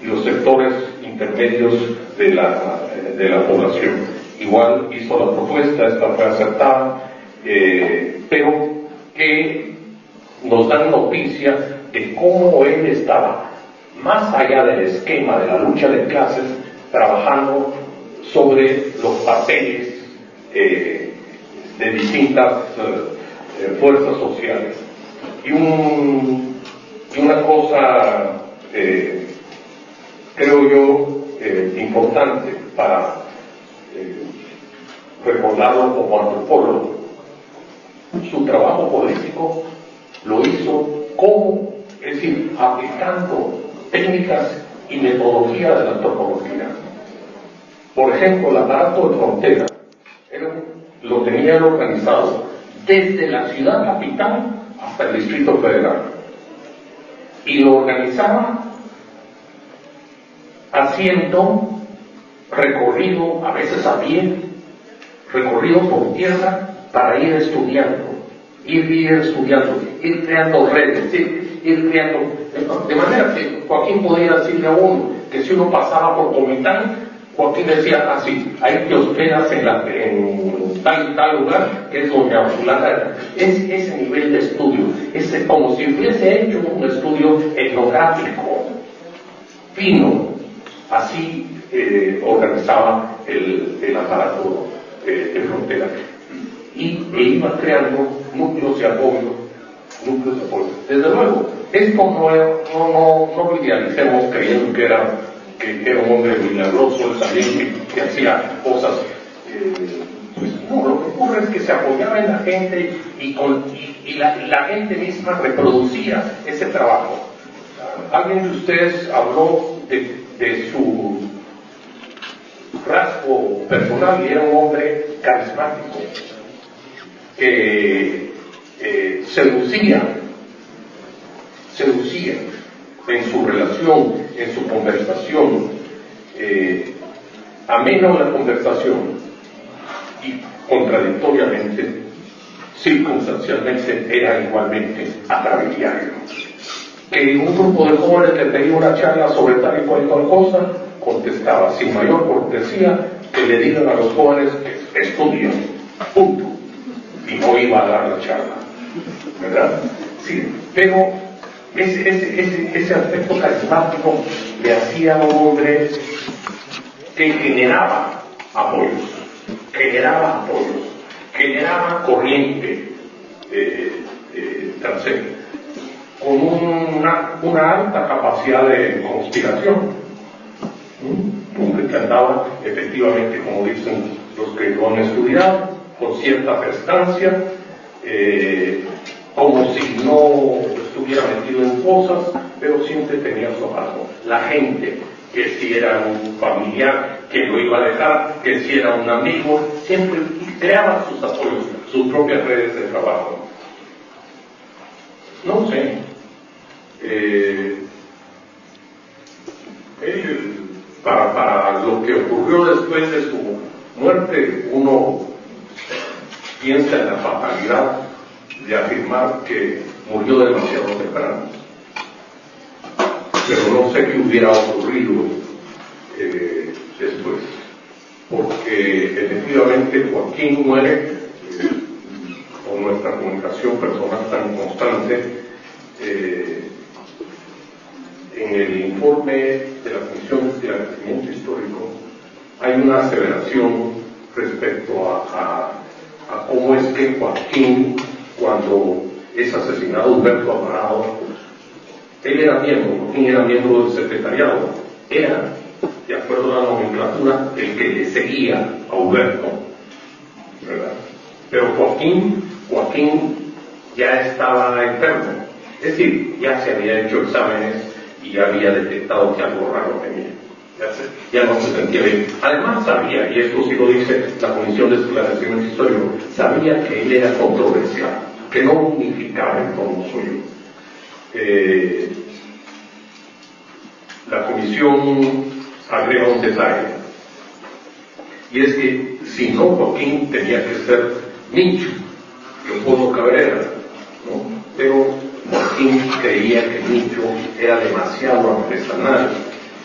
y los sectores intermedios de la población. Igual hizo la propuesta, esta fue aceptada, pero que nos dan noticia de cómo él estaba más allá del esquema de la lucha de clases, trabajando sobre los papeles de distintas fuerzas sociales. Y una cosa, creo yo, importante para recordarlo como antropólogo, su trabajo político lo hizo como, es decir, aplicando técnicas y metodología de la antropología. Por ejemplo, el aparato de frontera lo tenían organizado desde la ciudad capital hasta el Distrito Federal, y lo organizaba haciendo recorrido, a veces a pie, recorrido por tierra, para ir estudiando, ir creando redes, ir creando, de manera que Joaquín podía decirle a uno que si uno pasaba por Comitán, Joaquín decía así: ahí te hospedas en tal lugar, que es doña fulana. Es ese nivel de estudio, como si hubiese hecho un estudio etnográfico fino. Así organizaba el aparato de frontera, e iba creando núcleos de apoyo. Desde luego, esto no lo idealicemos creyendo que era un hombre milagroso, también que hacía cosas. Pues no, lo que ocurre es que se apoyaba en la gente y la gente misma reproducía ese trabajo. Alguien de ustedes habló de su rasgo personal, y era un hombre carismático que seducía en su relación, en su conversación, ameno la conversación, y contradictoriamente, circunstancialmente, era igualmente atrabiliario. Que un grupo de jóvenes le pedía una charla sobre tal y cual cosa, contestaba sin mayor cortesía que le digan a los jóvenes que estudien, punto, y no iba a dar la charla, ¿verdad? Sí, pero ese aspecto carismático le hacía a un hombre que generaba apoyos, generaba corriente trasera, con una alta capacidad de conspiración. Un hombre que andaba efectivamente, como dicen los que lo han estudiado, con cierta prestancia, como si no estuviera metido en cosas, pero siempre tenía su abajo. La gente, que si era un familiar que lo iba a dejar, que si era un amigo, siempre creaba sus apoyos, sus propias redes de trabajo. No sé, para lo que ocurrió después de su muerte, uno piensa en la fatalidad de afirmar que murió demasiado temprano, pero no sé qué hubiera ocurrido después, porque efectivamente Joaquín muere con nuestra comunicación personal tan constante. En el informe de la Comisión de Envejecimiento Histórico hay una aseveración respecto a cómo es que Joaquín, cuando es asesinado Humberto Alvarado, Joaquín era miembro del secretariado, era, de acuerdo a la nomenclatura, el que le seguía a Humberto, ¿verdad? Pero Joaquín ya estaba enfermo, es decir, ya se había hecho exámenes y ya había detectado que algo raro tenía. Ya no se sentía bien. Además sabía, y esto sí lo dice la Comisión de Esclarecimiento Histórico, sabía que él era controversial, que no unificaba en torno suyo. La Comisión agrega un detalle, y es que si no Joaquín tenía que ser Mincho, Leopoldo Cabrera, ¿no? Pero Joaquín creía que Mincho era demasiado artesanal,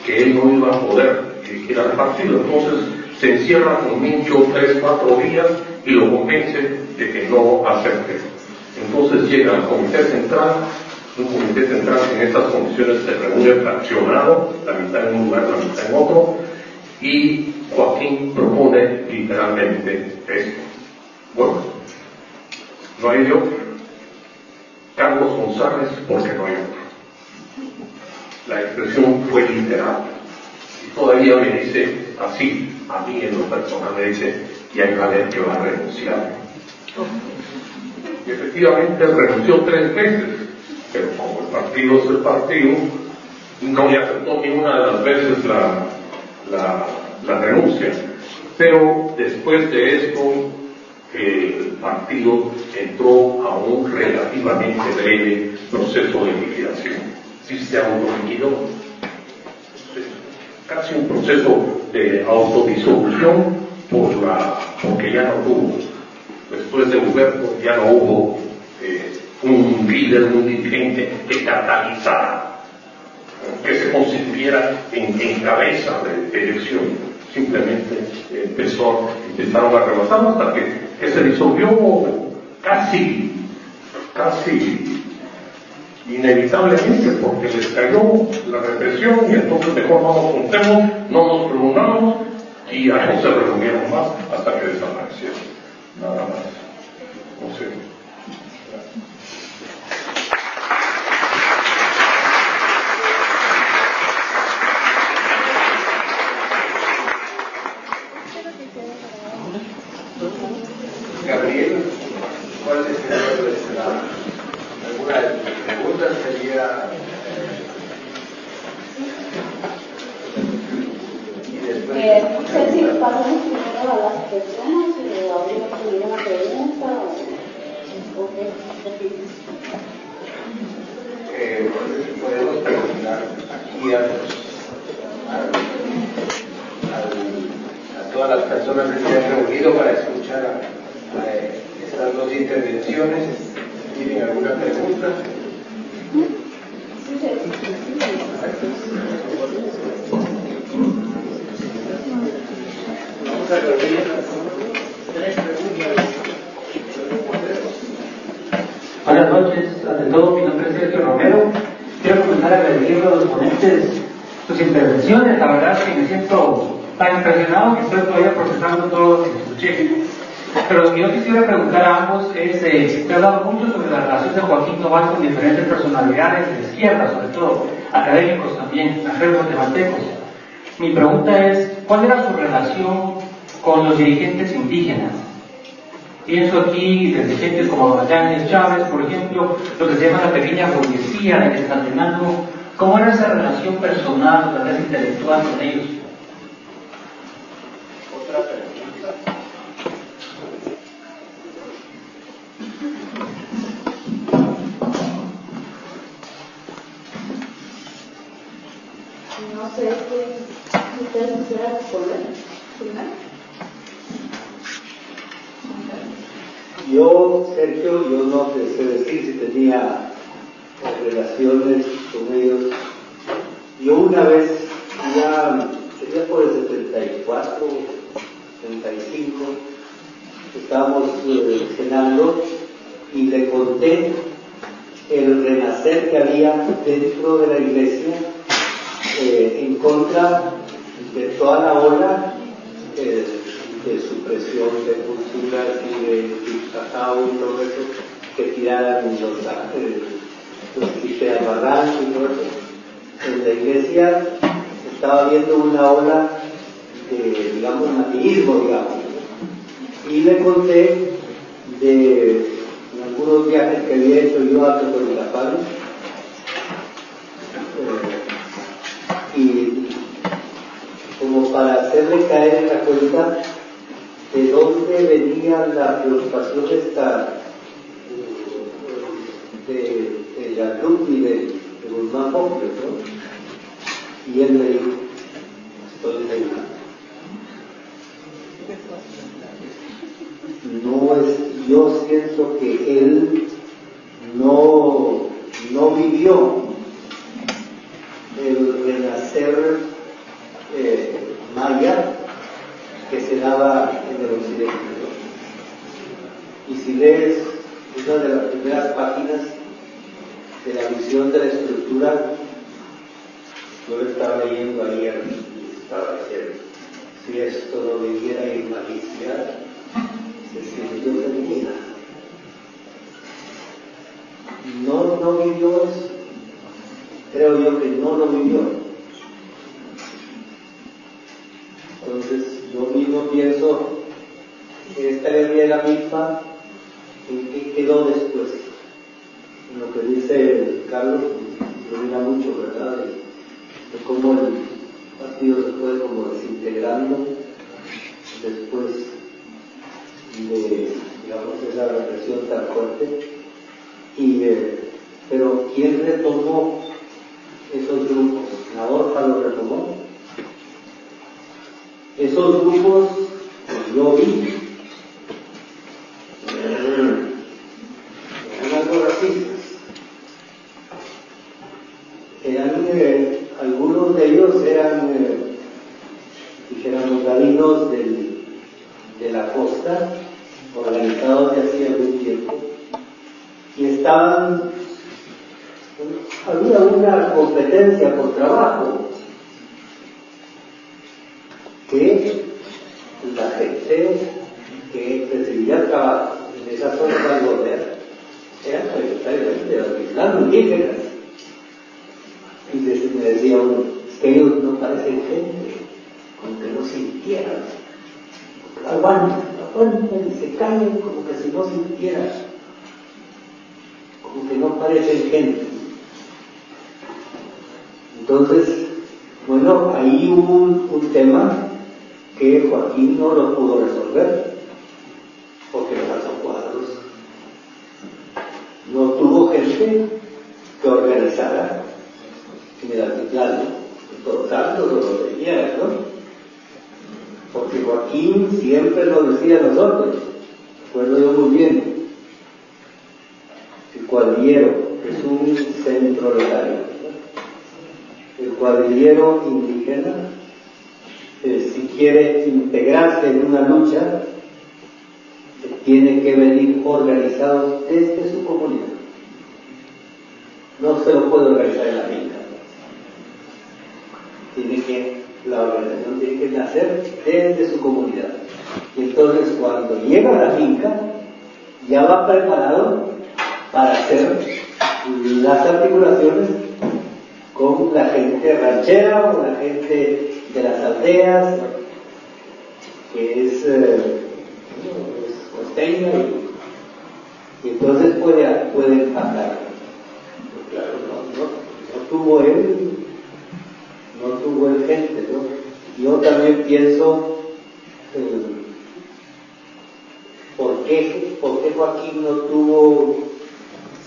que él no iba a poder dirigir al partido. Entonces se encierra con Mincho 3-4 días y lo convence de que no acepte. Entonces llega al Comité Central Un comité central en estas comisiones se reúne fraccionado, la mitad en un lugar, la mitad en otro, y Joaquín propone literalmente esto. Bueno, no hay otro. Carlos González, porque no hay otro. La expresión fue literal. Y todavía me dice así, a mí en lo personal me dice, y hay una vez que va a renunciar. Y efectivamente renunció 3 veces, pero como el partido es el partido, no le aceptó ninguna de las veces la renuncia. Pero después de esto, el partido entró a un relativamente breve proceso de liquidación. Sí se autoliquidó, casi un proceso de autodisolución porque ya no tuvo, después de Huberto ya no hubo un líder, un dirigente que catalizara, que se constituyera en cabeza de elección. Simplemente empezaron a rebasar hasta que se disolvió casi inevitablemente, porque les cayó la represión y entonces mejor no nos juntemos, no nos reunamos y ya no se reunieron más hasta que desaparecieron. Nada más. No sé. Gabriel, ¿cuál sería alguna de tus preguntas? Sería y después No sé si pasamos primero a las personas o abrimos una pregunta o qué. podemos preguntar aquí a todas las personas que se han reunido para escuchar estas 2 intervenciones. ¿Tienen alguna pregunta? Vamos a reunir 3 preguntas. Buenas noches, ante todo mi nombre es Sergio Romero. Quiero comenzar a agradecerle a los ponentes sus intervenciones. La verdad es que me siento tan impresionado que estoy todavía procesando todo lo que escuché. Pero lo que yo quisiera preguntar a ambos es, se ha hablado mucho sobre la relación de Joaquín Noval con diferentes personalidades de izquierda, sobre todo académicos también, ajeros guatemaltecos. Mi pregunta es, ¿cuál era su relación con los dirigentes indígenas? Pienso aquí desde gente como Magallanes Chávez, por ejemplo, lo que se llama la pequeña burguesía de Quetzaltenango. ¿Cómo era esa relación personal, tal vez intelectual con ellos? Otra pregunta. No sé si ustedes quisieran responder primero. Yo, Sergio, yo no te sé decir si tenía relaciones con ellos. Yo una vez, ya sería por el 74, 75, estábamos cenando y le conté el renacer que había dentro de la iglesia en contra de toda la ola de supresión de culturas y de cacao y todo eso que tiraran los clichés al barranco y todo eso. En la iglesia estaba viendo una ola de, digamos, materialismo, digamos. Y le conté de algunos viajes que había hecho yo a Totonicapán y como para hacerle caer en la cuenta de dónde venía la preocupación esta de la luz y de Guzmán Pomple, ¿no? Y él me dijo, estoy leyendo. Yo siento que él no vivió el renacer maya que se daba en el occidente, ¿no? Y si lees una de las primeras páginas de la visión de la estructura. Yo lo estaba leyendo ayer y estaba diciendo, si esto lo debiera ir malicia, si yo tenía. No vivió eso. Creo yo que no lo vivió. Entonces, yo mismo pienso que esta ley de la misma, ¿en qué quedó después? En lo que dice Carlos, domina mucho, ¿verdad? De cómo el partido se fue como desintegrando después de, digamos, esa represión tan fuerte. Pero ¿quién retomó esos grupos? ¿La Horta los retomó? Esos grupos, yo vi, eran algo racistas. Algunos de ellos eran, dijéramos, galinos de la costa, organizados de hacía algún tiempo, y había una competencia por trabajo que la gente que recibía trabajo en esa zona de Algoder eran mayoritariamente de los islam indígenas. Y me decía uno, es que ellos no parecen gente, como que no sintieran. Aguantan y se callan como que si no sintieran, como que no parecen gente. Entonces, bueno, ahí hubo un tema que Joaquín no lo pudo resolver, porque no pasó cuadros. No tuvo gente que organizara en el altiplano, en Todos Santos o donde quiera, ¿no? Porque Joaquín siempre lo decía a nosotros, recuerdo yo muy bien, el cuadrillero es un centro local. El cuadrillero indígena, si quiere integrarse en una lucha, tiene que venir organizado desde su comunidad. No se lo puede organizar en la finca. La organización tiene que nacer desde su comunidad. Y entonces cuando llega a la finca, ya va preparado para hacer las articulaciones con la gente ranchera o la gente de las aldeas, que es costeña, y entonces puede empatar. Claro, no tuvo él gente, ¿no? Yo también pienso, ¿por qué Joaquín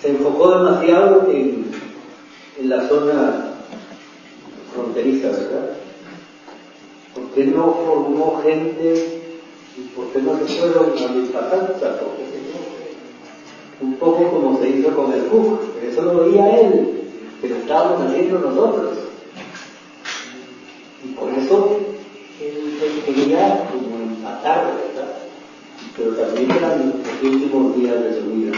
se enfocó demasiado en la zona fronteriza, ¿verdad? ¿Por qué no formó gente y por qué no se fueron a mis pasanzas? Un poco como se hizo con el CUC, pero eso lo veía él, que lo estábamos haciendo nosotros. Y por eso él quería como empatar, ¿verdad? Pero también eran los últimos días de su vida.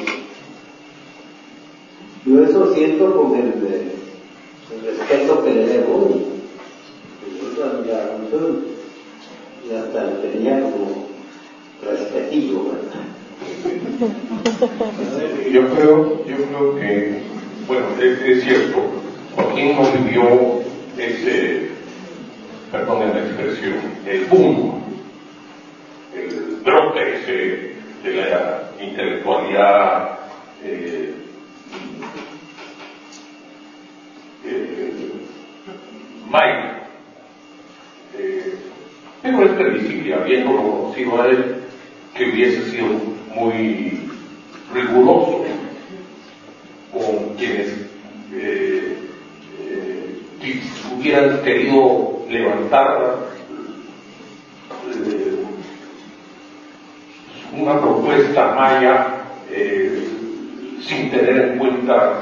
Yo eso siento con el respeto que le debo, yo admiraba mucho y hasta le tenía como respetillo, ¿verdad? Yo creo que, bueno, es cierto, Joaquín no vivió perdón la expresión, el boom, el brote ese de la intelectualidad maya. Pero es previsible, habiéndolo conocido a él, que hubiese sido muy riguroso con quienes hubieran querido levantar una propuesta maya sin tener en cuenta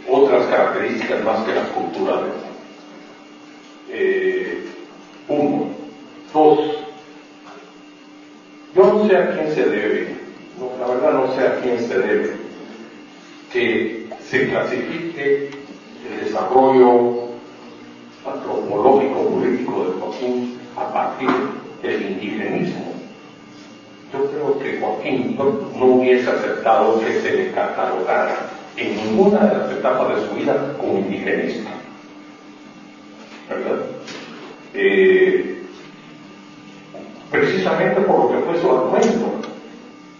otras características más que las culturales. Uno. Dos. Yo no sé a quién se debe, la verdad no sé a quién se debe, que se clasifique el desarrollo antropológico político de Joaquín a partir del indigenismo. Yo creo que Joaquín no hubiese aceptado que se le catalogara en ninguna de las etapas de su vida como indigenista, ¿verdad? Precisamente por lo que fue su argumento,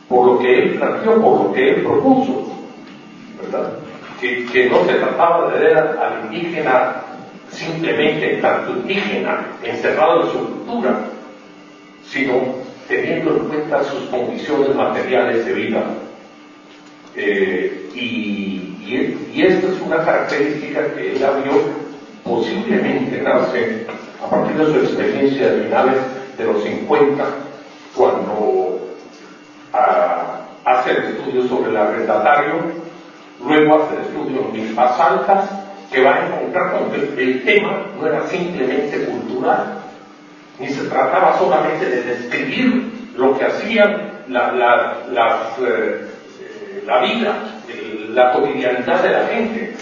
por lo que él planteó, por lo que él propuso, ¿verdad? Que no se trataba de ver al indígena simplemente en tanto indígena, encerrado en su cultura, sino teniendo en cuenta sus condiciones materiales de vida. Y esta es una característica que él vio posiblemente nace a partir de su experiencia de finales de los 50, cuando hace el estudio sobre el arrendatario, luego hace el estudio en Milpas Altas, que va a encontrar con que el tema no era simplemente cultural, ni se trataba solamente de describir lo que hacían la vida, la cotidianidad de la gente,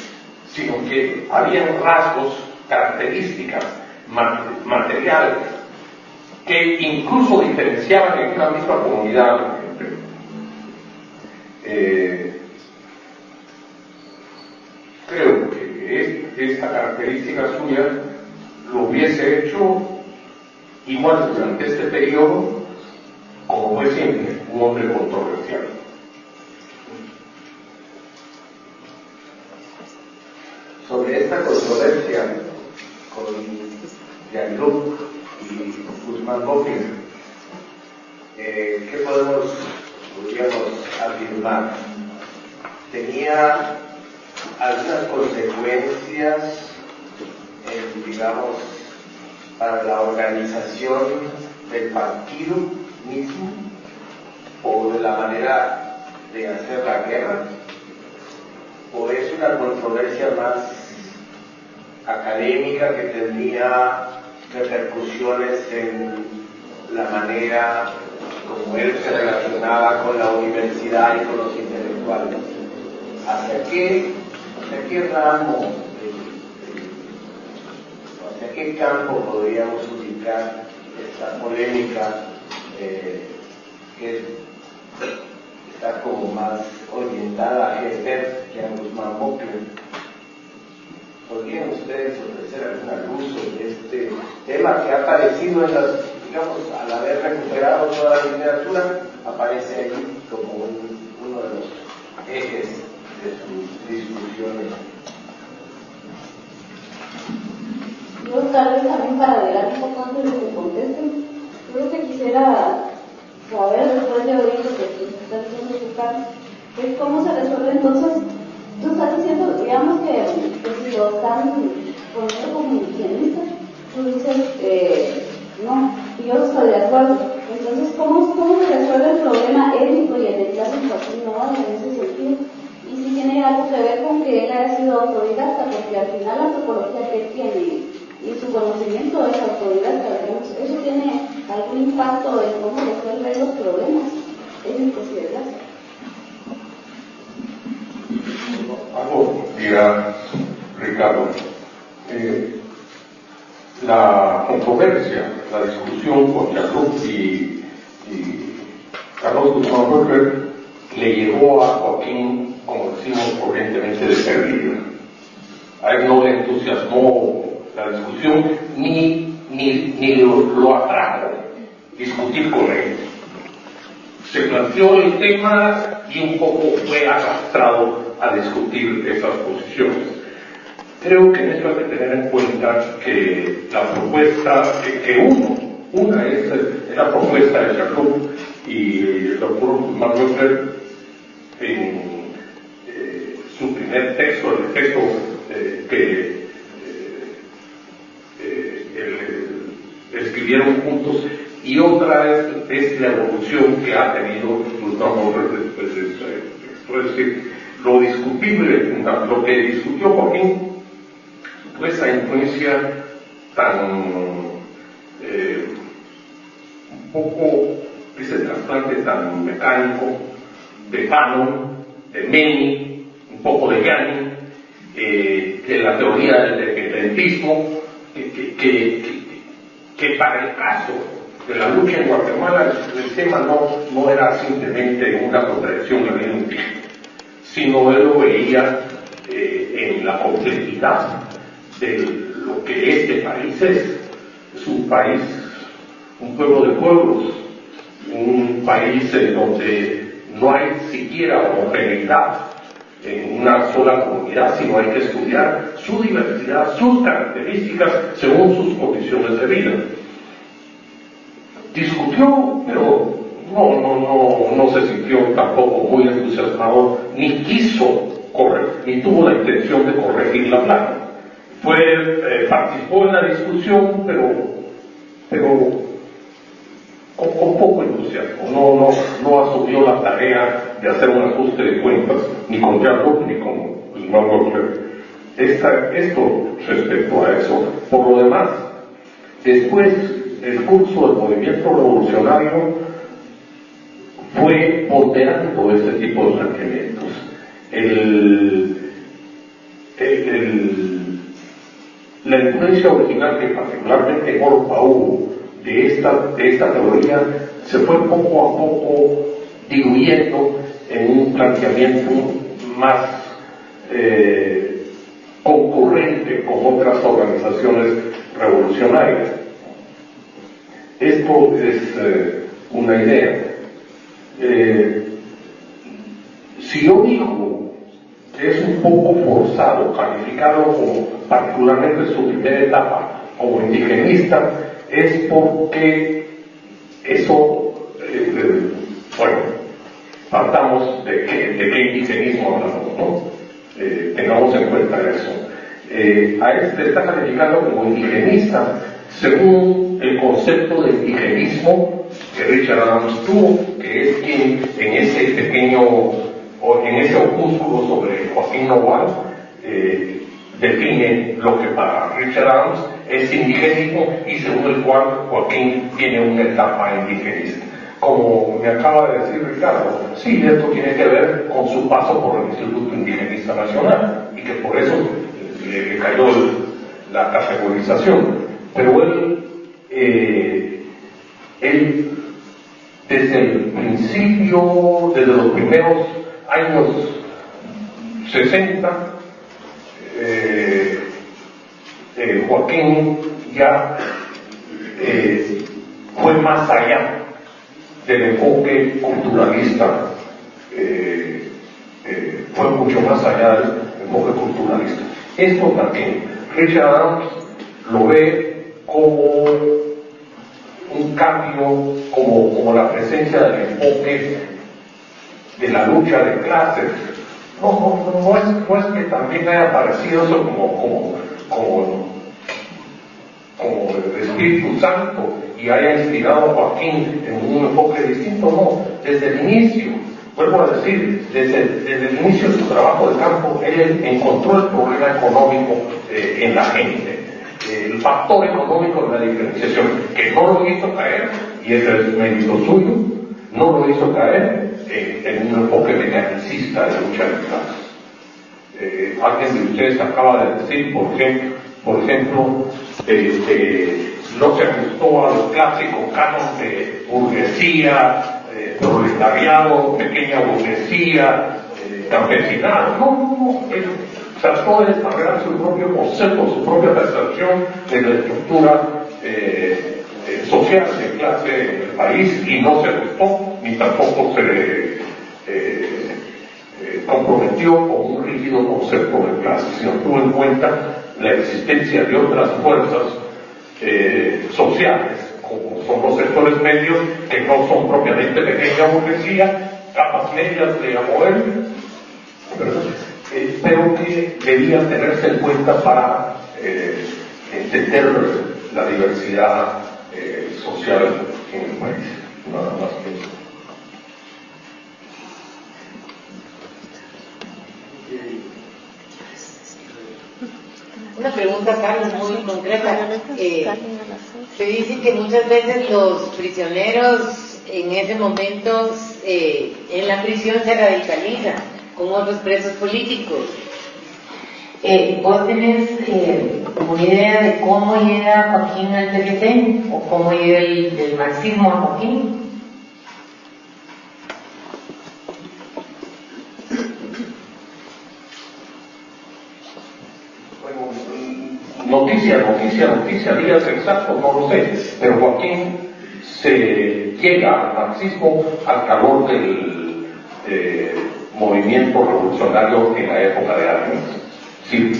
sino que había rasgos, características materiales que incluso diferenciaban en una misma comunidad. Creo que esta característica suya lo hubiese hecho igual durante este periodo, como fue siempre, un hombre controversial. Sobre esta controversia con Jean-Luc y Guzmán Bocklin, ¿qué podríamos afirmar? Tenía algunas consecuencias, digamos, para la organización del partido mismo, o de la manera de hacer la guerra, o es una controversia más académica que tendría repercusiones en la manera como él se relacionaba con la universidad y con los intelectuales. ¿Hacia qué ramo, hacia qué campo podríamos ubicar esta polémica que está como más orientada a Herbert que a Guzmán Bocklin? ¿Podrían ustedes ofrecer alguna luz sobre este tema que ha aparecido en las, digamos, al haber recuperado toda la literatura, aparece ahí como uno de los ejes de sus discusiones? Yo tal vez también para agregar un poco antes de que contesten, creo que quisiera saber, después de oír lo que está diciendo Ricardo, es cómo se resuelve entonces. Tú estás diciendo, digamos que si lo están poniendo como higienistas, tú dices, no, y yo estoy de acuerdo. Entonces, ¿cómo se resuelve el problema étnico y en el caso de Joaquín Noval en ese sentido? Y si tiene algo que ver con que él haya sido autodidacta, porque al final la antropología que él tiene y su conocimiento es autodidacta, digamos, ¿eso tiene algún impacto en cómo resuelve los problemas étnicos y de clase? Algo dirá Ricardo. La controversia, la discusión con Jean-Luc y Carlos Guzmán Bocklin le llevó a Joaquín, como decimos corrientemente, de pérdida. A él no le entusiasmó la discusión ni lo atrajo discutir con él. Se planteó el tema y un poco fue arrastrado a discutir esas posiciones. Creo que en eso hay que tener en cuenta que la propuesta, una es la propuesta de Jean-Luc y el doctor Guzmán Bocklin en su primer texto, el texto que escribieron juntos, y otra es la evolución que ha tenido Guzmán Bocklin después de eso. Es decir, lo discutible, lo que discutió Joaquín, fue esa influencia tan un poco, ese trasplante tan mecánico de Fanon, de Meni, un poco de Yanni, de la teoría del dependentismo, que para el caso de la lucha en Guatemala el tema no era simplemente una contradicción de la ley indígena, sino él lo veía en la complejidad de lo que este país es. Es un país, un pueblo de pueblos, un país en donde no hay siquiera homogeneidad en una sola comunidad, sino hay que estudiar su diversidad, sus características según sus condiciones de vida. Discutió, pero no se sintió tampoco muy entusiasmado, ni quiso ni tuvo la intención de corregir la plaga. Participó en la discusión, pero con poco entusiasmo, no asumió la tarea de hacer un ajuste de cuentas, ni con Jacob ni con Manuel Rey. Esto respecto a eso. Por lo demás, después el curso del movimiento revolucionario fue ponderando este tipo de planteamientos. La influencia original que particularmente Gorpa hubo de esta teoría se fue poco a poco diluyendo en un planteamiento más concurrente con otras organizaciones revolucionarias. Esto es una idea. Si yo digo que es un poco forzado calificarlo como, particularmente en su primera etapa, como indigenista, es porque eso, partamos de qué indigenismo hablamos, ¿no? Tengamos en cuenta eso. A este está calificando como indigenista según el concepto de indigenismo que Richard Adams tuvo, que es quien en ese opúsculo sobre Joaquín Noval define lo que para Richard Adams es indigenismo y según el cual Joaquín tiene una etapa indigenista. Como me acaba de decir Ricardo, sí, esto tiene que ver con su paso por el Instituto Indigenista Nacional y que por eso le cayó la categorización. Pero él desde el principio, desde los primeros años 60, Joaquín ya fue más allá del enfoque culturalista, fue mucho más allá del enfoque culturalista. Esto también Richard Adams lo ve como un cambio, como la presencia del enfoque de la lucha de clases. No es que también haya aparecido eso como el Espíritu Santo y haya inspirado a Joaquín en un enfoque distinto, no. Desde el inicio, vuelvo a decir, desde el inicio de su trabajo de campo, él encontró el problema económico en la gente, el factor económico de la diferenciación, que no lo hizo caer, y ese es mérito suyo, no lo hizo caer en un enfoque mecanicista de lucha de clases. Alguien de ustedes acaba de decir, por ejemplo, no se ajustó a los clásicos cánones de burguesía, proletariado, pequeña burguesía, campesinado. No, trató de desarrollar su propio concepto, su propia percepción de la estructura social de clase en el país y no se ajustó ni tampoco se comprometió con un rígido concepto de clase, sino tuvo en cuenta la existencia de otras fuerzas sociales, como son los sectores medios, que no son propiamente pequeña burguesía, capas medias de él, pero que debían tenerse en cuenta para entender la diversidad social en el país. Nada más que eso. Una pregunta, Carlos, muy concreta. Se dice que muchas veces los prisioneros en ese momento en la prisión se radicalizan. con otros presos políticos. ¿Vos tenés una idea de cómo llega Joaquín al PPT o cómo llega el marxismo a Joaquín? Noticia, días exactos, no lo sé, pero Joaquín se llega al marxismo al calor del movimiento revolucionario en la época de Armas. Sí,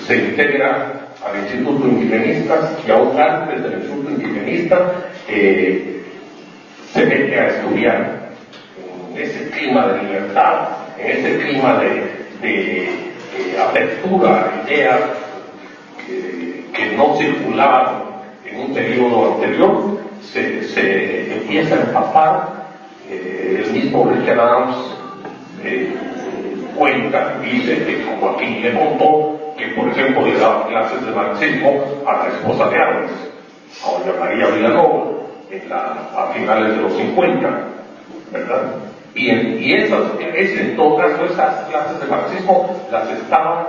se integra al Instituto Indigenista y aún antes del Instituto Indigenista se mete a estudiar en ese clima de libertad, en ese clima de apertura a ideas que no circulaban en un periodo anterior, se empieza a empapar. El mismo Richard Adams cuenta, dice que Joaquín le contó que, por ejemplo, le daba clases de marxismo a la esposa de Adams, a doña María Villanova, a finales de los 50, ¿verdad? Y en todo caso, esas clases de marxismo las estaban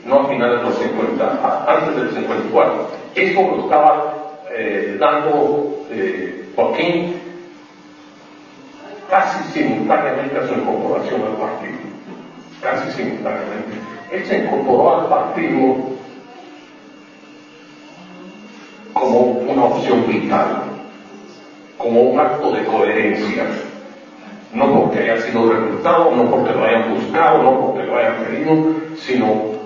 no a finales de los 50, antes del 54. Eso lo estaba dando Joaquín casi simultáneamente a su incorporación al partido. Casi simultáneamente. Él se incorporó al partido como una opción vital, como un acto de coherencia. No porque haya sido reclutado, no porque lo hayan buscado, no porque lo hayan querido, sino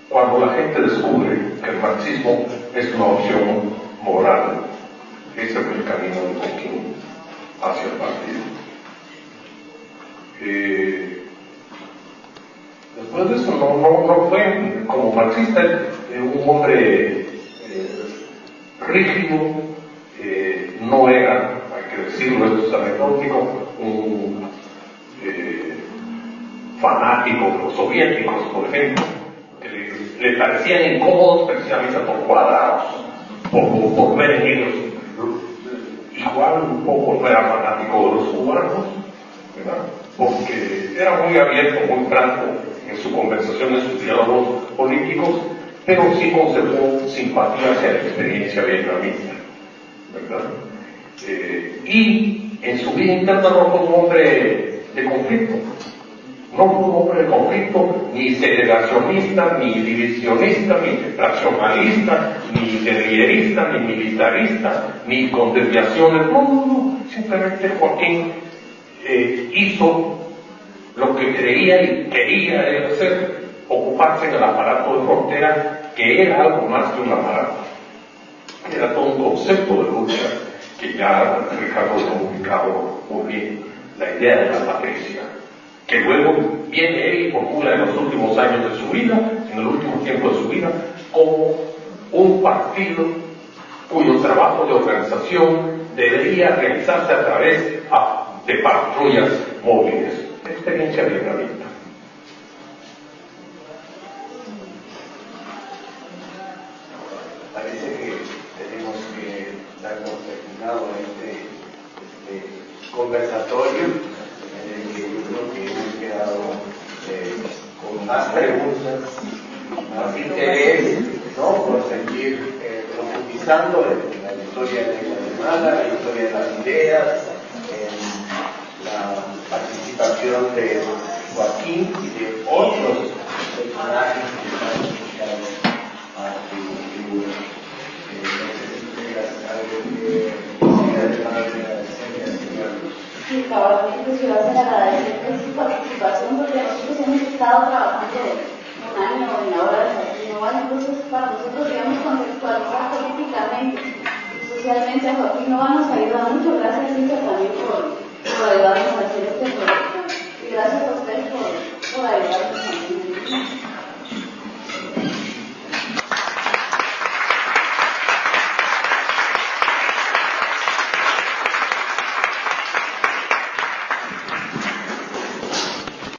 cuando la gente descubre que el marxismo es una opción moral. Ese fue el camino de Joaquín hacia el partido. Después de eso no fue como marxista, un hombre rígido, no era, hay que decirlo, esto es anecdótico, un fanático de los soviéticos, por ejemplo, que le parecían incómodos precisamente por cuadrados, por ver en ellos. Igual un poco no era fanático de los cubanos, ¿verdad? Porque era muy abierto, muy franco en su conversación, en sus diálogos políticos, pero sí conservó simpatía hacia la experiencia vietnamita, ¿verdad? Y en su vida interna no fue un hombre de conflicto. No fue un hombre de conflicto, ni segregacionista, ni divisionista, ni racionalista, ni guerrillerista, ni militarista, ni con desviaciones. No. Simplemente Joaquín hizo lo que creía y quería hacer, ocuparse en el aparato de frontera, que era algo más que un aparato. Era todo un concepto de lucha que ya Ricardo lo ha ubicado muy bien, la idea de la patricia, que luego viene él y formula en los últimos años de su vida, en el último tiempo de su vida, como un partido cuyo trabajo de organización debería realizarse a través de patrullas móviles. Experiencia vietnamita. Parece que tenemos que dar por terminado este conversatorio en el que yo creo que hemos quedado con más preguntas, más interés, ¿no? Por seguir profundizando en la historia de Guatemala, la historia de las ideas, en la participación de Joaquín y de otros personajes que están asociados a su figura. Sí, cabalmente quisiera agradecer su participación porque nosotros hemos estado trabajando un año en la obra de Joaquín Novoa, entonces para nosotros, digamos, contextualizar políticamente y socialmente a Joaquín Novoa nos ayuda mucho. Gracias, Cintia, también por ayudarnos a hacer este proyecto y gracias a ustedes por ayudarnos también.